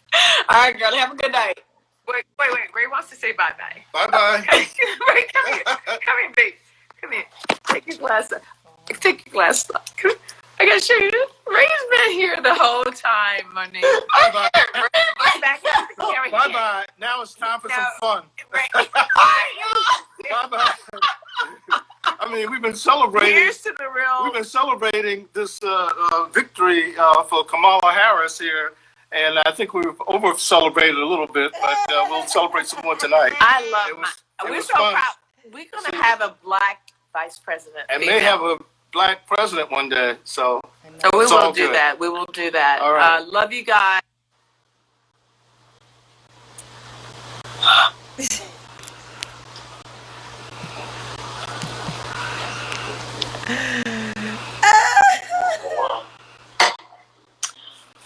Speaker 1: All right, girl. Have a good night.
Speaker 2: Wait. Ray wants to say bye-bye.
Speaker 3: Bye-bye.
Speaker 2: Ray, come here. Come here, babe. Come here. Take your glass off. Come here. I gotta show you this. Ray's been here the whole time, Monique.
Speaker 3: Bye-bye.
Speaker 2: Bye-bye.
Speaker 3: Now it's time for some fun.
Speaker 2: Ray.
Speaker 3: Bye-bye. I mean, we've been celebrating.
Speaker 2: Here's to the real.
Speaker 3: We've been celebrating this victory for Kamala Harris here, and I think we've over-celebrated a little bit, but we'll celebrate some more tonight.
Speaker 2: I love we're so
Speaker 3: fun.
Speaker 2: proud. We're going to have a black vice president.
Speaker 3: And may have a black president one day, so
Speaker 2: we will do that. We will do that.
Speaker 3: All right.
Speaker 2: Love you guys.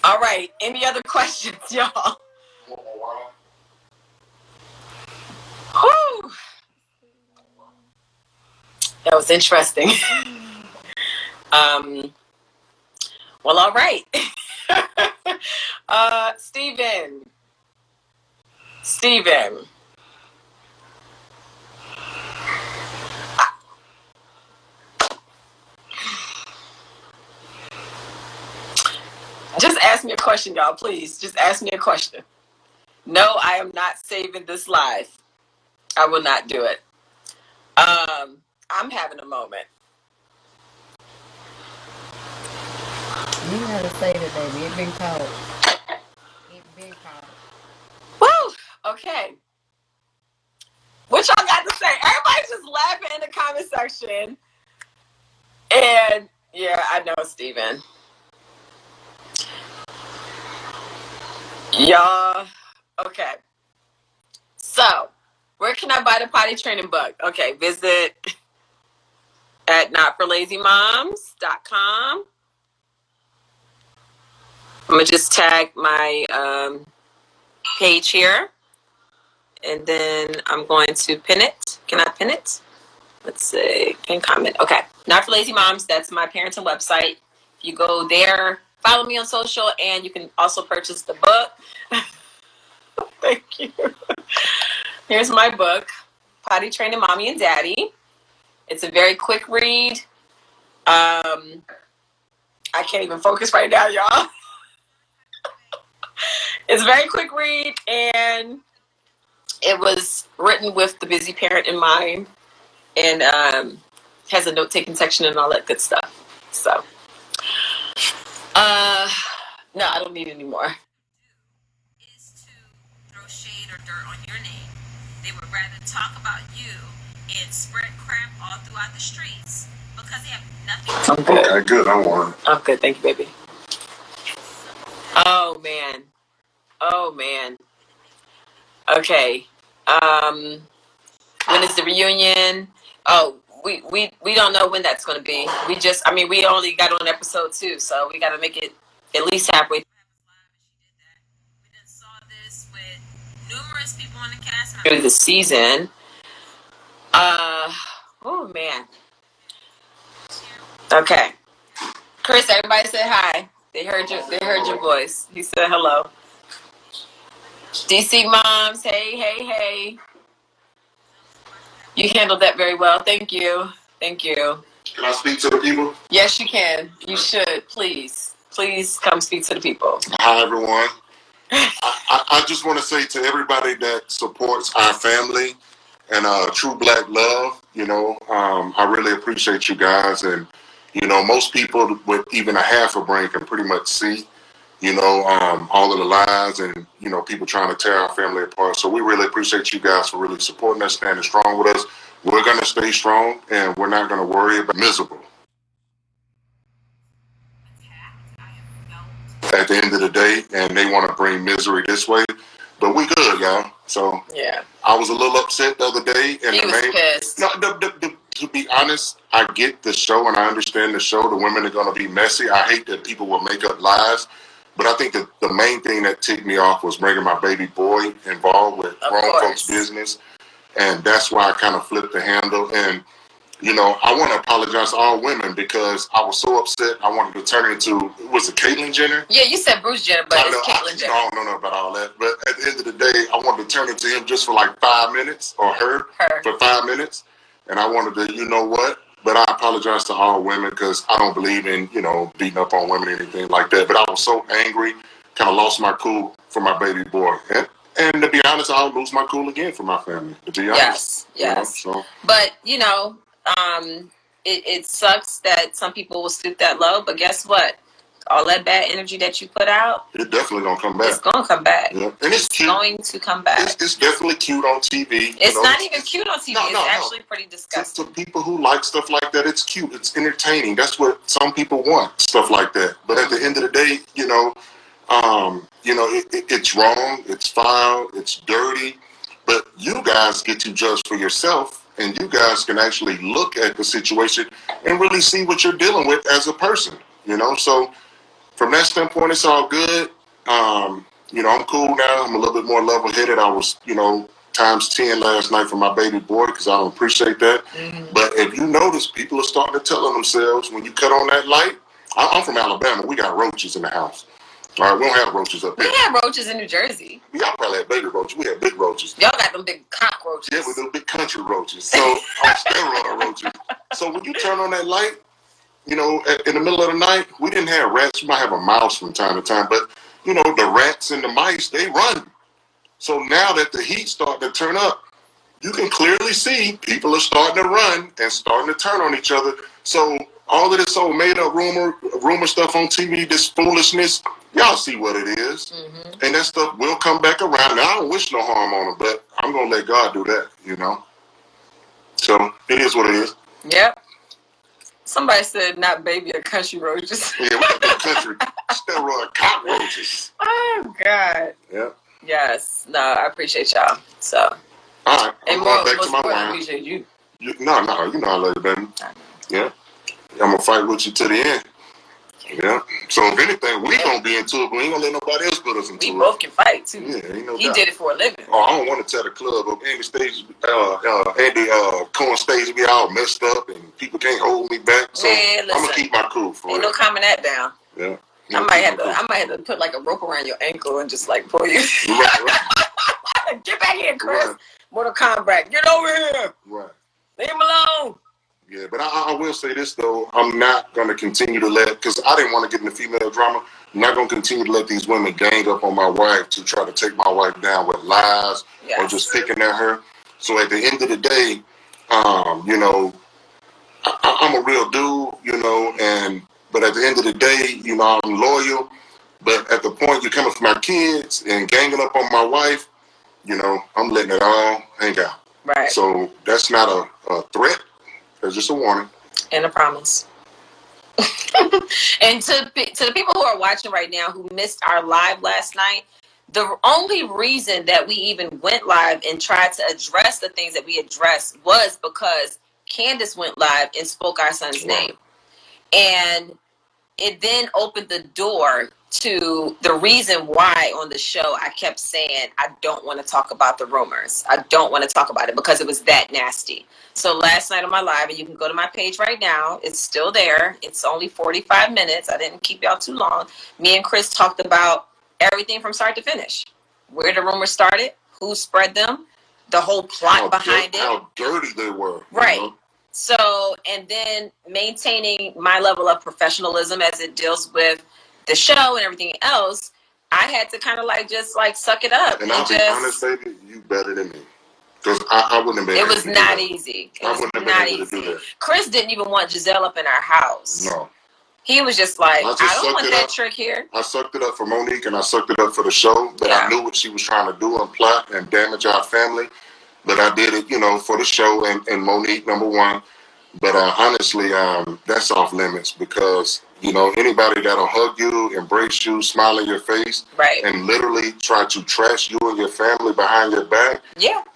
Speaker 1: All right. Any other questions, y'all? Whew. That was interesting. Well, all right. Steven. Just ask me a question, y'all, please. Just ask me a question. No, I am not saving this live. I will not do it. I'm having a moment.
Speaker 5: You gotta save it, baby. It been called.
Speaker 1: Woo! Okay. What y'all got to say? Everybody's just laughing in the comment section. And yeah, I know, Steven. Y'all, okay. So, where can I buy the potty training book? Okay, visit at notforlazymoms.com. I'm going to just tag my page here. And then I'm going to pin it. Can I pin it? Let's see. Pin comment. Okay. Not for Lazy Moms. That's my parenting website. You go there, follow me on social, and you can also purchase the book. Thank you. Here's my book, Potty Training Mommy and Daddy. It's a very quick read. I can't even focus right now, y'all. It's a very quick read, and it was written with the busy parent in mind, and has a note-taking section and all that good stuff. So, no, I don't need any more.
Speaker 6: Is to throw shade or dirt on your name. They would rather talk about you and spread crap all throughout the streets because they have nothing.
Speaker 1: I'm good.
Speaker 7: Okay, good. I'm on.
Speaker 1: I'm good. Thank you, baby. Oh man. Oh man. Okay. When is the reunion? Oh, we don't know when that's going to be. We only got on episode 2, so we got to make it at least halfway.
Speaker 6: We done saw this with numerous people on the cast
Speaker 1: Through the season. Oh man. Okay. Chris, everybody said hi. They heard your voice. He said hello. DC moms, hey. You handled that very well. Thank you.
Speaker 7: Can I speak to the people?
Speaker 1: Yes, you can. You should. Please come speak to the people.
Speaker 7: Hi, everyone. I just want to say to everybody that supports our family and True Black Love, I really appreciate you guys. And, most people with even a half a brain can pretty much see, all of the lies and, people trying to tear our family apart. So we really appreciate you guys for really supporting us, standing strong with us. We're going to stay strong, and we're not going to worry about miserable. At the end of the day, and they want to bring misery this way, but we good, y'all. So
Speaker 1: yeah,
Speaker 7: I was a little upset the other day, and
Speaker 1: he was pissed.
Speaker 7: No, to be honest, I get the show and I understand the show. The women are going to be messy. I hate that people will make up lies, but I think that the main thing that ticked me off was bringing my baby boy involved with grown folks' business, and that's why I kind of flipped the handle. And I want to apologize to all women because I was so upset. I wanted to turn into, was it Caitlyn Jenner?
Speaker 1: Yeah, you said Bruce Jenner, but it's Caitlyn Jenner.
Speaker 7: I don't know about all that. But at the end of the day, I wanted to turn into him just for like 5 minutes, or her. For 5 minutes. And I wanted to, you know what? But I apologize to all women because I don't believe in, beating up on women or anything like that. But I was so angry, kind of lost my cool for my baby boy. And to be honest, I'll lose my cool again for my family, to be honest.
Speaker 1: Yes.
Speaker 7: So.
Speaker 1: But, it sucks that some people will stoop that low, but guess what? All that bad energy that you put out,
Speaker 7: it's definitely going to come back.
Speaker 1: It's going to come back.
Speaker 7: Yeah. And it's cute.
Speaker 1: Going to come back.
Speaker 7: It's definitely cute on TV.
Speaker 1: It's not even cute on TV. It's actually pretty disgusting.
Speaker 7: To people who like stuff like that, it's cute. It's entertaining. That's what some people want, stuff like that. But at the end of the day, it's wrong. It's foul. It's dirty. But you guys get to judge for yourself. And you guys can actually look at the situation and really see what you're dealing with as a person, So from that standpoint, it's all good. I'm cool now. I'm a little bit more level-headed. I was, times 10 last night for my baby boy because I don't appreciate that. Mm-hmm. But if you notice, people are starting to tell on themselves when you cut on that light. I'm from Alabama. We got roaches in the house. All right, we don't have roaches up there.
Speaker 1: We have roaches in New Jersey.
Speaker 7: Y'all probably have baby roaches. We have big roaches.
Speaker 1: Y'all got them big cockroaches.
Speaker 7: Yeah, with those big country roaches. So, on steroid roaches. So when you turn on that light, in the middle of the night, we didn't have rats. We might have a mouse from time to time. But, the rats and the mice, they run. So now that the heat starting to turn up, you can clearly see people are starting to run and starting to turn on each other. So all of this old made-up rumor stuff on TV, this foolishness, y'all see what it is. Mm-hmm. And that stuff will come back around. Now, I don't wish no harm on them, but I'm going to let God do that, So it is what it is.
Speaker 1: Yep. Somebody said not baby or country roaches.
Speaker 7: Yeah, we got the country steroid cockroaches.
Speaker 1: Oh, God.
Speaker 7: Yep.
Speaker 1: Yes. No, I appreciate y'all. So.
Speaker 7: All right.
Speaker 1: And
Speaker 7: going back to my
Speaker 1: I
Speaker 7: wine.
Speaker 1: appreciate you.
Speaker 7: No, I love you, baby. Yeah. I'm going to fight with you to the end. Yeah. So if anything, we gonna be into it, but we ain't gonna let nobody else put us into it.
Speaker 1: We both can fight too.
Speaker 7: Yeah, ain't no
Speaker 1: He
Speaker 7: doubt.
Speaker 1: did it for a living.
Speaker 7: Oh, I don't want to tell the club up. Andy Cohen stage be all messed up and people can't hold me back. So I'm gonna keep my cool for
Speaker 1: ain't
Speaker 7: it.
Speaker 1: no calming that down.
Speaker 7: Yeah.
Speaker 1: I might have to put like a rope around your ankle and just like pull you.
Speaker 7: Right.
Speaker 1: Get back here, Chris. Right. Mortal Kombat. Get over here.
Speaker 7: Right.
Speaker 1: Leave him alone.
Speaker 7: Yeah, but I will say this though, I'm not going to continue to because I didn't want to get into female drama. I'm not going to continue to let these women gang up on my wife to try to take my wife down with lies or just picking at her. So at the end of the day, you know, I'm a real dude, you know, but at the end of the day, you know, I'm loyal. But at the point you're coming for my kids and ganging up on my wife, you know, I'm letting it all hang out.
Speaker 1: Right.
Speaker 7: So that's not a threat. It's just a warning.
Speaker 1: And a promise. And to the people who are watching right now who missed our live last night, the only reason that we even went live and tried to address the things that we addressed was because Candace went live and spoke our son's name. And it then opened the door to the reason why on the show I kept saying I don't want to talk about the rumors. I don't want to talk about it because it was that nasty. So last night on my live, and you can go to my page right now, it's still there. It's only 45 minutes. I didn't keep y'all too long. Me and Chris talked about everything from start to finish. Where the rumors started, who spread them, the whole plot behind it.
Speaker 7: How dirty they were.
Speaker 1: Right.
Speaker 7: You know?
Speaker 1: So, and then maintaining my level of professionalism as it deals with the show and everything else, I had to kind of just suck it up.
Speaker 7: And I'll be honest, baby, you better than me. Because I wouldn't have been able to do that. It was not easy. I wouldn't have been able to do that. Chris didn't even want Giselle up in our house. No. He was just like, I don't want that trick here. I sucked it up for Monique and I sucked it up for the show. But I knew what she was trying to do and plot and damage our family. But I did it, you know, for the show and Monique, number one. But honestly, that's off limits because, you know, anybody that'll hug you, embrace you, smile in your face, and literally try to trash you and your family behind your back,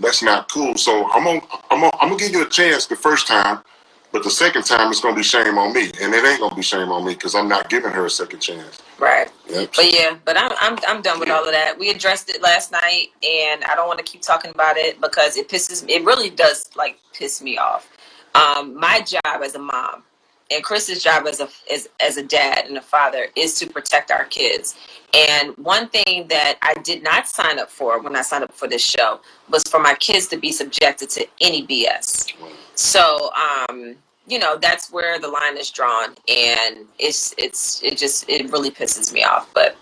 Speaker 7: that's not cool. So I'm gonna give you a chance the first time, but the second time it's gonna be shame on me, and it ain't gonna be shame on me because I'm not giving her a second chance. Right. Yep. But
Speaker 1: I'm done with all of that. We addressed it last night, and I don't want to keep talking about it because it really does piss me off. My job as a mom and Chris's job as a dad and a father is to protect our kids. And one thing that I did not sign up for when I signed up for this show was for my kids to be subjected to any BS. So, you know, that's where the line is drawn, and it really pisses me off, but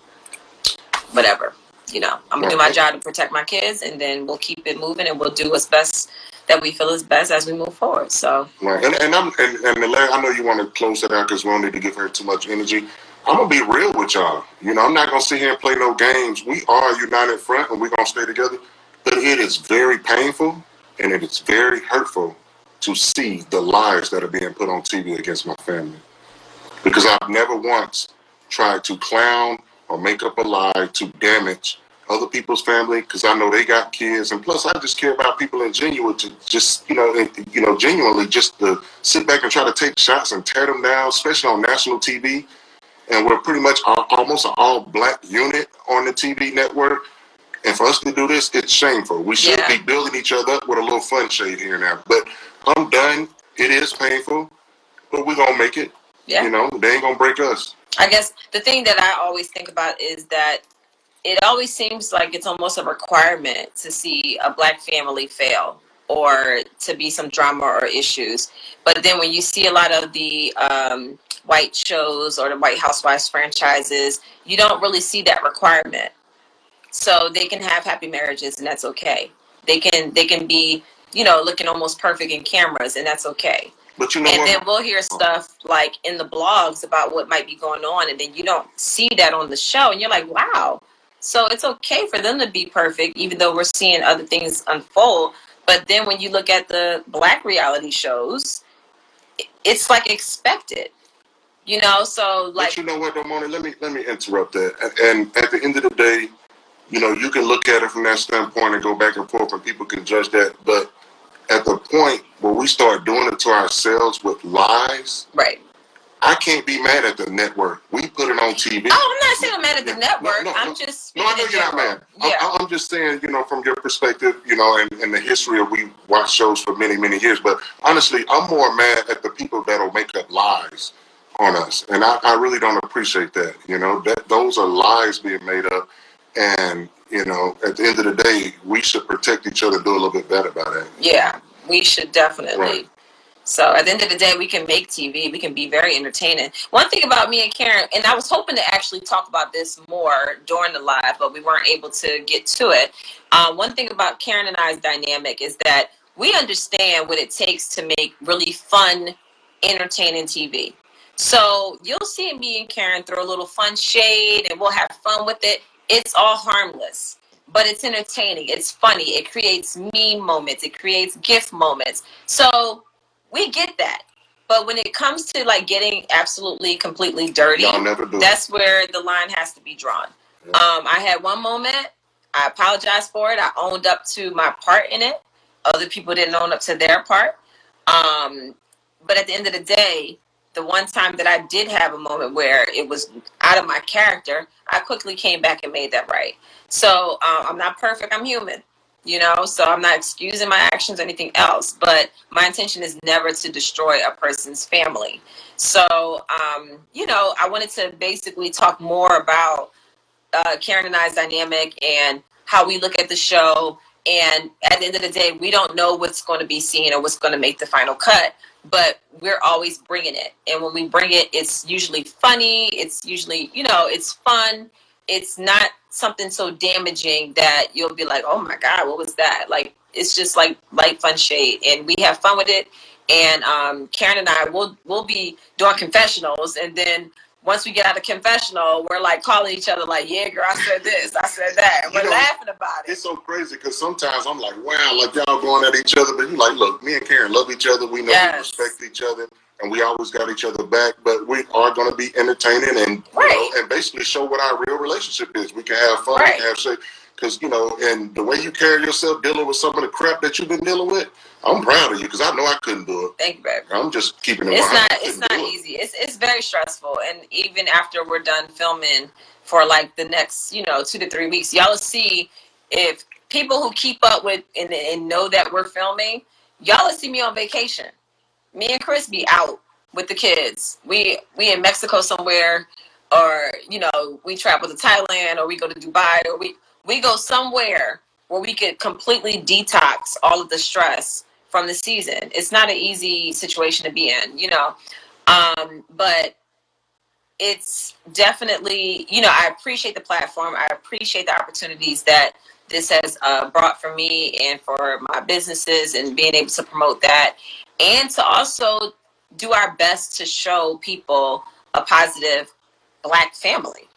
Speaker 1: whatever. You know, I'm gonna do my job to protect my kids, and then we'll keep it moving, and we'll do what's best that we feel is best as we move forward. So
Speaker 7: right, and I know you want to close it out because we don't need to give her too much energy. I'm gonna be real with y'all. You know, I'm not gonna sit here and play no games. We are a united front, and we're gonna stay together. But it is very painful, and it is very hurtful to see the lies that are being put on TV against my family, because I've never once tried to clown or make up a lie to damage other people's family, because I know they got kids, and plus I just care about people in genuine to just genuinely just to sit back and try to take shots and tear them down, especially on national TV, and we're pretty much almost an all-black unit on the TV network, and for us to do this, it's shameful. We should be building each other up with a little fun shade here now, but I'm done. It is painful, but we're gonna make it. You know, they ain't gonna break us.
Speaker 1: I guess the thing that I always think about is that it always seems like it's almost a requirement to see a black family fail or to be some drama or issues. But then when you see a lot of the white shows or the White Housewives franchises, you don't really see that requirement. So they can have happy marriages, and that's okay. They can be, you know, looking almost perfect in cameras, and that's okay.
Speaker 7: But you know what?
Speaker 1: Then we'll hear stuff in the blogs about what might be going on, and then you don't see that on the show, and you're like, wow. So it's okay for them to be perfect, even though we're seeing other things unfold. But then when you look at the black reality shows, it's expected, you know. So
Speaker 7: But you know what, Moni? Let me interrupt that. And at the end of the day, you know, you can look at it from that standpoint and go back and forth, and people can judge that. But at the point where we start doing it to ourselves with lies, right? I can't be mad at the network. We put it on TV.
Speaker 1: Oh, I'm not saying I'm mad at the network. I'm just
Speaker 7: I know you're not mad. I'm just saying, you know, from your perspective, you know, and the history of we watch shows for many, many years. But honestly, I'm more mad at the people that'll make up lies on us, and I really don't appreciate that. You know, that those are lies being made up, and you know, at the end of the day, we should protect each other, and do a little bit better about that.
Speaker 1: Yeah, we should definitely. Right. So at the end of the day, we can make TV. We can be very entertaining. One thing about me and Karen, and I was hoping to actually talk about this more during the live, but we weren't able to get to it. One thing about Karen and I's dynamic is that we understand what it takes to make really fun, entertaining TV. So you'll see me and Karen throw a little fun shade and we'll have fun with it. It's all harmless, but it's entertaining. It's funny. It creates meme moments. It creates gift moments. So we get that. But when it comes to like getting absolutely completely dirty, that's where the line has to be drawn. Yeah. I had one moment. I apologized for it. I owned up to my part in it. Other people didn't own up to their part. But at the end of the day, the one time that I did have a moment where it was out of my character, I quickly came back and made that right. So I'm not perfect. I'm human, you know, so I'm not excusing my actions or anything else. But my intention is never to destroy a person's family. So, you know, I wanted to basically talk more about Karen and I's dynamic and how we look at the show. And at the end of the day, we don't know what's going to be seen or what's going to make the final cut, but we're always bringing it. And when we bring it, it's usually funny. It's usually, you know, it's fun. It's not something so damaging that you'll be like, oh my God, what was that? Like, it's just like light, fun shade. And we have fun with it. And Karen and I will be doing confessionals. And then once we get out of confessional, we're like calling each other like, yeah, girl, I said this, I said that. And we're laughing about it.
Speaker 7: It's so crazy because sometimes I'm like, wow, like y'all going at each other. But you like, look, me and Karen love each other. We know we respect each other. And we always got each other back. But we are going to be entertaining and, you know, and basically show what our real relationship is. We can have fun. We can have shit. Because, you know, and the way you carry yourself dealing with some of the crap that you've been dealing with, I'm proud of you because I know I couldn't do it.
Speaker 1: Thank you, baby.
Speaker 7: I'm just keeping it.
Speaker 1: It's not easy. It's very stressful. And even after we're done filming for like the next, you know, 2 to 3 weeks, y'all will see if people who keep up with and know that we're filming, y'all will see me on vacation. Me and Chris be out with the kids. We in Mexico somewhere, or, you know, we travel to Thailand, or we go to Dubai, or we go somewhere where we could completely detox all of the stress from the season. It's not an easy situation to be in, you know, but it's definitely, you know, I appreciate the platform. I appreciate the opportunities that this has brought for me and for my businesses and being able to promote that, and to also do our best to show people a positive Black family,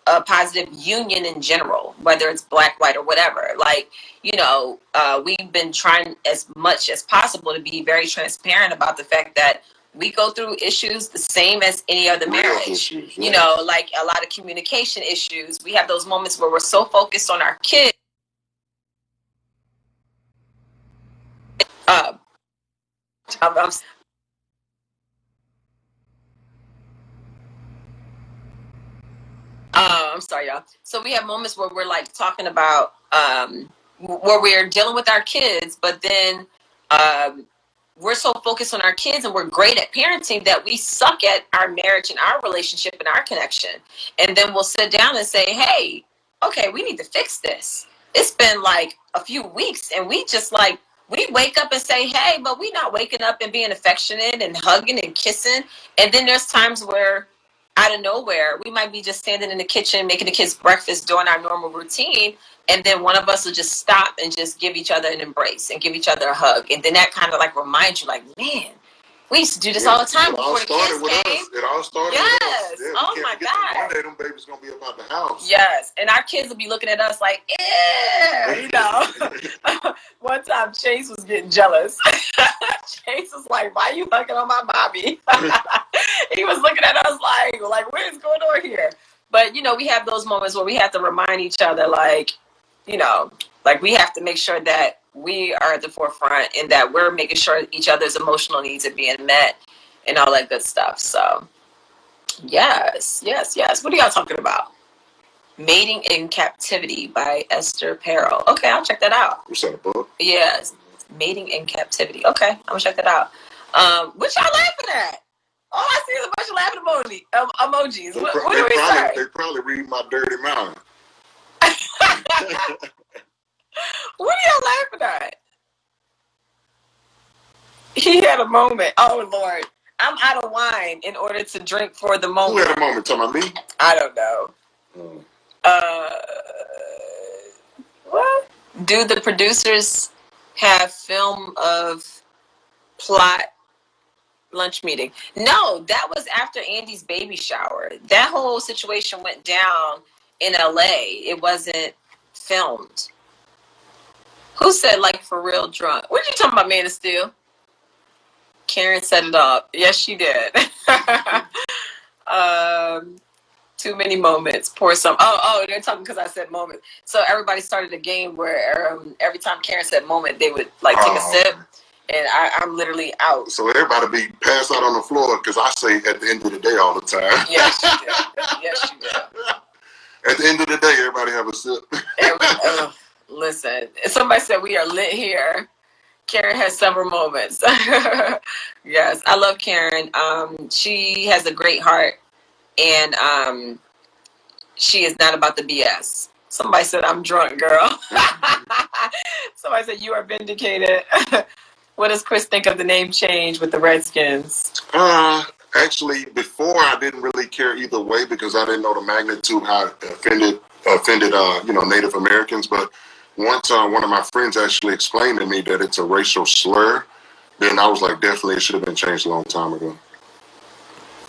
Speaker 1: a positive union in general, whether it's Black, white, or whatever. Like, you know, we've been trying as much as possible to be very transparent about the fact that we go through issues the same as any other marriage. You know, like a lot of communication issues. We have those moments where we're so focused on our kids. I'm sorry, y'all. So we have moments where we're like talking about where we're dealing with our kids, but then we're so focused on our kids and we're great at parenting that we suck at our marriage and our relationship and our connection. And then we'll sit down and say, hey, okay, we need to fix this. It's been like a few weeks and we just like, we wake up and say, hey, but we're not waking up and being affectionate and hugging and kissing. And then there's times where out of nowhere, we might be just standing in the kitchen making the kids breakfast, doing our normal routine, and then one of us will just stop and just give each other an embrace and give each other a hug. And then that kind of like reminds you, like, man, we used to do this all the time before the kids came.
Speaker 7: It all started with us. Yeah,
Speaker 1: oh my God.
Speaker 7: One day them babies going to be about the house.
Speaker 1: Yes. And our kids will be looking at us like, yeah, you know. One time Chase was getting jealous. Chase was like, why are you hugging on my mommy? He was looking at us like, what is going on here? But, you know, we have those moments where we have to remind each other, like, you know, like we have to make sure that we are at the forefront and that we're making sure each other's emotional needs are being met and all that good stuff. So, yes. What are y'all talking about? Mating in Captivity by Esther Perel. Okay, I'll check that out.
Speaker 7: You said a book?
Speaker 1: Yes. Mating in Captivity. Okay, I'm going to check that out. What y'all laughing at? All I see is a bunch of laughing emojis. What do we say?
Speaker 7: They probably read my dirty mind.
Speaker 1: What are y'all laughing at? Yeah, had a moment? Oh, Lord. I'm out of wine in order to drink for the moment.
Speaker 7: Who had a moment? Talking about me?
Speaker 1: I don't know. What? Do the producers have film of plot lunch meeting? No, that was after Andy's baby shower. That whole situation went down in LA. It wasn't filmed. Who said like for real drunk? What are you talking about, Man of Steel? Karen set it up. Yes, she did. Too many moments. Pour some. Oh, they're talking because I said moment. So everybody started a game where every time Karen said moment, they would like take a sip, and I'm literally out.
Speaker 7: So everybody be passed out on the floor because I say at the end of the day all the time.
Speaker 1: Yes, you did. Yes, you did.
Speaker 7: At the end of the day, everybody have a sip.
Speaker 1: Listen, somebody said we are lit here. Karen has several moments. Yes, I love Karen. She has a great heart, and she is not about the BS. Somebody said I'm drunk, girl. Somebody said you are vindicated. What does Chris think of the name change with the Redskins?
Speaker 7: Actually, before I didn't really care either way because I didn't know the magnitude how it offended Native Americans. But once one of my friends actually explained to me that it's a racial slur, then I was like, definitely it should have been changed a long time ago.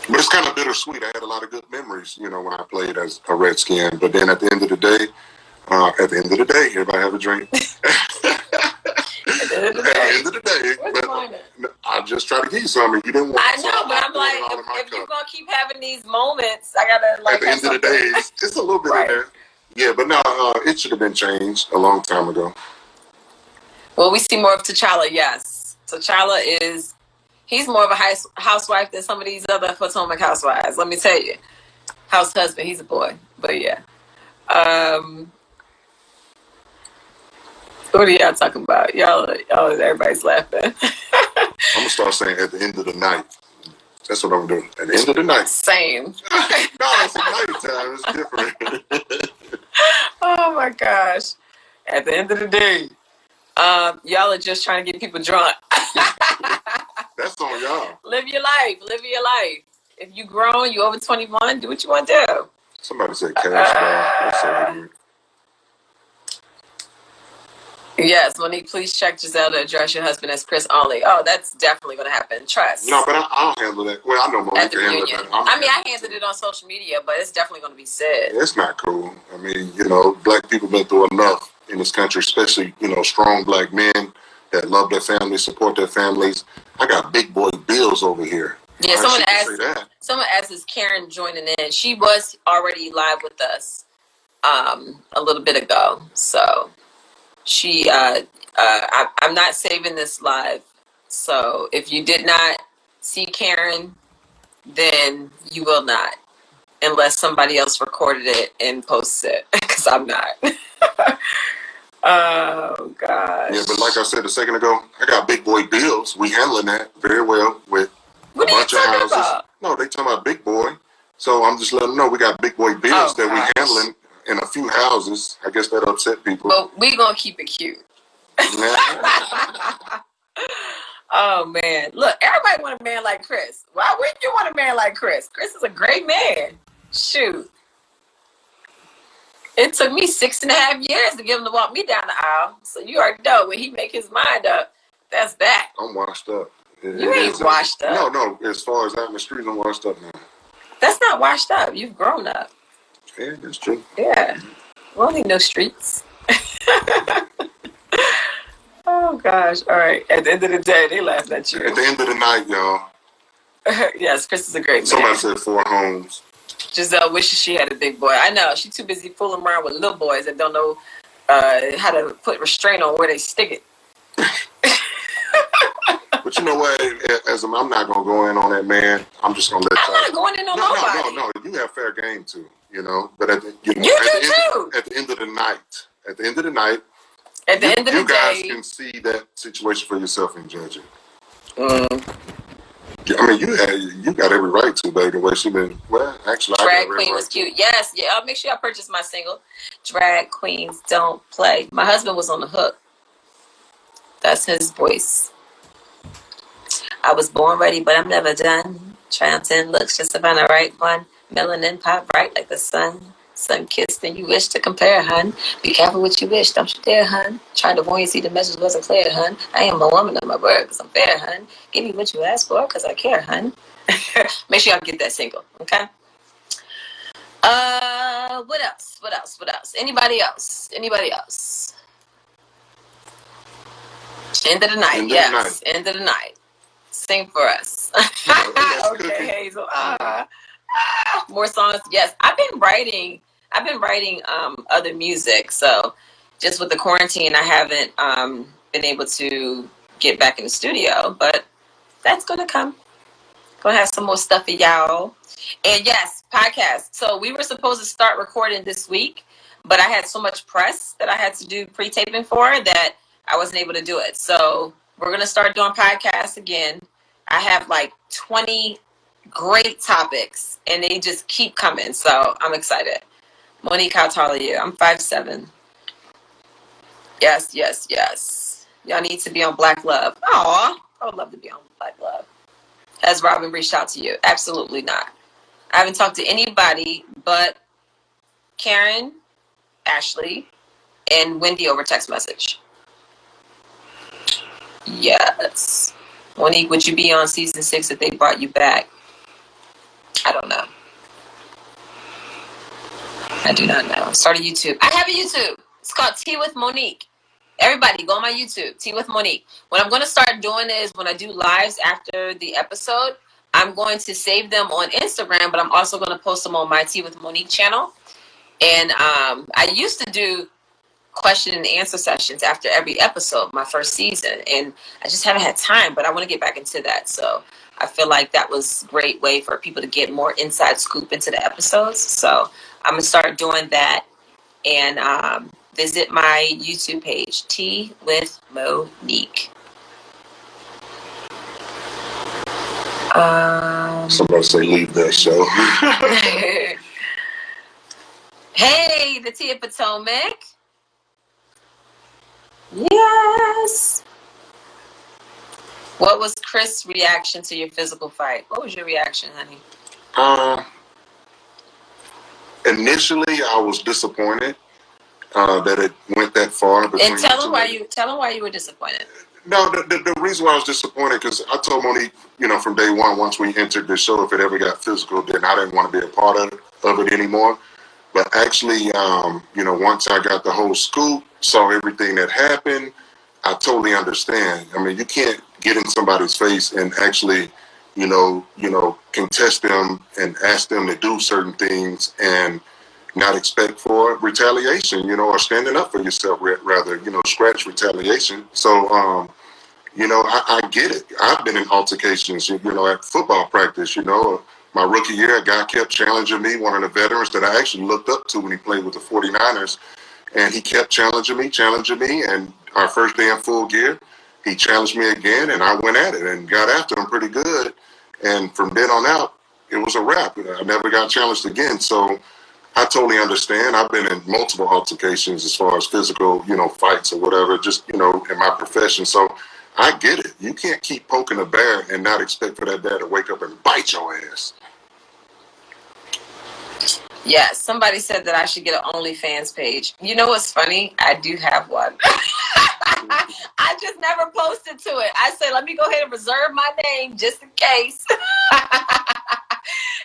Speaker 7: But it's kind of bittersweet. I had a lot of good memories, when I played as a Redskin. But then at the end of the day, everybody have a drink. At the end of the day, I just try to give you something. You didn't want.
Speaker 1: I know, but I'm like, if you're gonna keep having these moments, I gotta like.
Speaker 7: At the end of the day, it's a little bit in there. Yeah, but no, it should have been changed a long time ago.
Speaker 1: Well, we see more of T'Challa. Yes, T'Challa he's more of a housewife than some of these other Potomac housewives. Let me tell you, house husband. He's a boy, but yeah. What are y'all talking about? Y'all, everybody's laughing.
Speaker 7: I'm gonna start saying at the end of the night. That's what I'm doing. At the end of the night.
Speaker 1: Same.
Speaker 7: No, it's nighttime. It's different.
Speaker 1: Oh my gosh. At the end of the day, y'all are just trying to get people drunk.
Speaker 7: That's on y'all.
Speaker 1: Live your life. Live your life. If you grown, you over 21, do what you want to do.
Speaker 7: Somebody said cash bar.
Speaker 1: Yes, Monique, please check Giselle to address your husband as Chris only. Oh, that's definitely going to happen. Trust.
Speaker 7: No, but I'll handle that. Well, I know Monique can handle that.
Speaker 1: I handled it on social media, but it's definitely going to be said.
Speaker 7: It's not cool. I mean, black people been through enough in this country, especially, strong black men that love their families, support their families. I got big boy bills over here.
Speaker 1: Yeah, someone asked, is Karen joining in? She was already live with us a little bit ago, so... I'm not saving this live. So if you did not see Karen, then you will not. Unless somebody else recorded it and posted it. Because I'm not. Oh, gosh.
Speaker 7: Yeah, but like I said a second ago, I got big boy bills. We handling that very well with a bunch of houses. About? No, they talking about big boy. So I'm just letting them know we got big boy bills that we handling in a few houses. I guess that upset people.
Speaker 1: But we going to keep it cute. Oh man, look, everybody want a man like Chris. Why wouldn't you want a man like Chris? Chris is a great man. Shoot, it took me 6.5 years to get him to walk me down the aisle. So you already know when he make his mind up, that's that.
Speaker 7: I'm washed up.
Speaker 1: You ain't washed up.
Speaker 7: No. As far as out in the streets, I'm washed up now.
Speaker 1: That's not washed up. You've grown up.
Speaker 7: Yeah, that's true.
Speaker 1: Yeah, we don't need no streets. Oh gosh! All right. At the end of the day, they laughed at you.
Speaker 7: At the end of the night, y'all.
Speaker 1: Yes, Chris is a great man.
Speaker 7: Somebody said 4 homes.
Speaker 1: Giselle wishes she had a big boy. I know she's too busy fooling around with little boys that don't know how to put restraint on where they stick it.
Speaker 7: But you know what? I'm not gonna go in on that man. I'm just gonna let.
Speaker 1: I'm not going in on nobody.
Speaker 7: No. You have fair game too. But at the end of the night. At the end of the day, you guys can see that situation for yourself and judge it. I mean, you got every right to, baby. The way she been. Well, actually,
Speaker 1: Drag Queen was cute. Yes, yeah. I'll make sure I purchase my single. Drag Queens Don't Play. My husband was on the hook. That's his voice. I was born ready, but I'm never done. Try on 10 looks just to find the right one. Melanin pop bright like the sun. Sun kissed and you wish to compare, hun. Be careful what you wish, don't you dare, hun. Tried to warn you, see the message wasn't clear, hun. I am a woman of my word, cause I'm fair, hun. Give me what you asked for, cause I care, hun. Make sure y'all get that single, okay? What else? What else? What else? Anybody else? Anybody else? End of the night, yes. End of the night. Sing for us. Okay, Hazel. More songs. Yes, I've been writing other music. So just with the quarantine, I haven't been able to get back in the studio, but that's gonna come. Gonna have some more stuff for y'all. And yes, podcast. So we were supposed to start recording this week, but I had so much press that I had to do pre-taping for that I wasn't able to do it. So we're gonna start doing podcasts again. I have like 20 great topics and they just keep coming. So I'm excited. Monique, how tall are you? I'm 5'7". Yes, yes, yes. Y'all need to be on Black Love. Aw, I would love to be on Black Love. Has Robin reached out to you? Absolutely not. I haven't talked to anybody but Karen, Ashley, and Wendy over text message. Yes. Monique, would you be on season 6 if they brought you back? I don't know. I do not know. Start a YouTube. I have a YouTube. It's called Tea with Monique. Everybody, go on my YouTube, Tea with Monique. What I'm going to start doing is when I do lives after the episode, I'm going to save them on Instagram, but I'm also going to post them on my Tea with Monique channel. And I used to do question and answer sessions after every episode, my first season, and I just haven't had time, but I want to get back into that. So I feel like that was a great way for people to get more inside scoop into the episodes. So I'm going to start doing that. And visit my YouTube page, Tea with Monique.
Speaker 7: Somebody say leave that show.
Speaker 1: Hey, the Tea of Potomac. Yes. What was Chris' reaction to your physical fight? What was your reaction, honey?
Speaker 7: Initially, I was disappointed that it went that far.
Speaker 1: And tell him why you were disappointed.
Speaker 7: No, the reason why I was disappointed because I told Monique, from day one, once we entered the show, if it ever got physical, then I didn't want to be a part of it anymore. But actually, once I got the whole scoop, saw everything that happened, I totally understand. I mean, you can't get in somebody's face and actually, contest them and ask them to do certain things and not expect for retaliation, or standing up for yourself rather, scratch retaliation. So, I get it. I've been in altercations, at football practice, my rookie year, a guy kept challenging me, one of the veterans that I actually looked up to when he played with the 49ers, and he kept challenging me, and our first day in full gear, he challenged me again, and I went at it and got after him pretty good, and from then on out, it was a wrap. I never got challenged again, so I totally understand. I've been in multiple altercations as far as physical, fights or whatever, just, in my profession. So I get it. You can't keep poking a bear and not expect for that bear to wake up and bite your ass.
Speaker 1: Yes, somebody said that I should get an OnlyFans page. You know what's funny? I do have one. I just never posted to it. I said, let me go ahead and reserve my name just in case.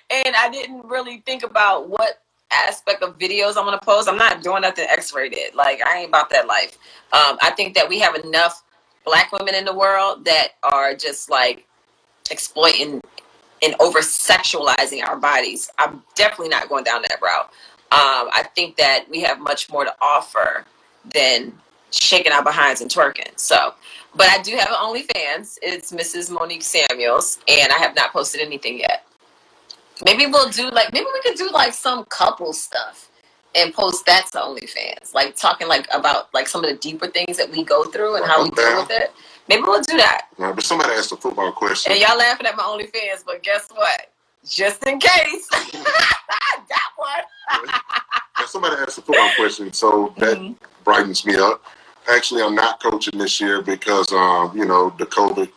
Speaker 1: And I didn't really think about what aspect of videos I'm going to post. I'm not doing nothing X-rated. Like, I ain't about that life. I think that we have enough Black women in the world that are just like exploiting and over-sexualizing our bodies. I'm definitely not going down that route. I think that we have much more to offer than shaking our behinds and twerking. So, but I do have an OnlyFans. It's Mrs. Monique Samuels, and I have not posted anything yet. Maybe we could do like some couple stuff and post that to OnlyFans. Like talking like about like some of the deeper things that we go through and how we deal with it. Maybe we'll do that.
Speaker 7: Right, but somebody asked a football question.
Speaker 1: And y'all laughing at my OnlyFans, but guess what? Just in case. That one.
Speaker 7: Now, somebody asked a football question, so that brightens me up. Actually, I'm not coaching this year because, the COVID,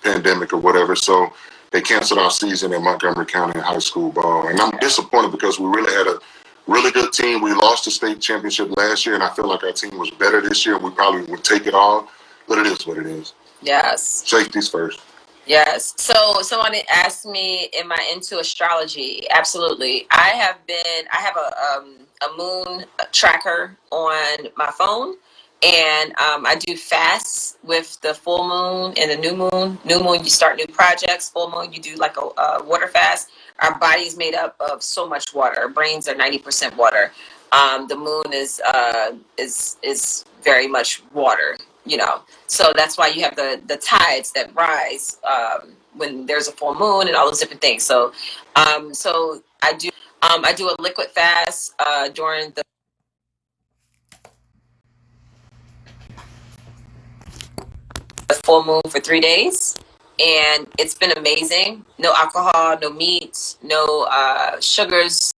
Speaker 7: pandemic or whatever. So they canceled our season in Montgomery County high school ball. And I'm disappointed because we really had a really good team. We lost the state championship last year, and I feel like our team was better this year. We probably would take it all, but it is what it is.
Speaker 1: Yes.
Speaker 7: Safety's first.
Speaker 1: Yes. So someone asked me, am I into astrology? Absolutely. I have a moon tracker on my phone, and I do fasts with the full moon and the new moon. New moon, you start new projects. Full moon, you do like a water fast. Our body is made up of so much water. Our brains are 90% water. The moon is very much water, you know. So that's why you have the tides that rise when there's a full moon and all those different things. So so I do a liquid fast during the full moon for 3 days, and it's been amazing. No alcohol, no meat, no sugars,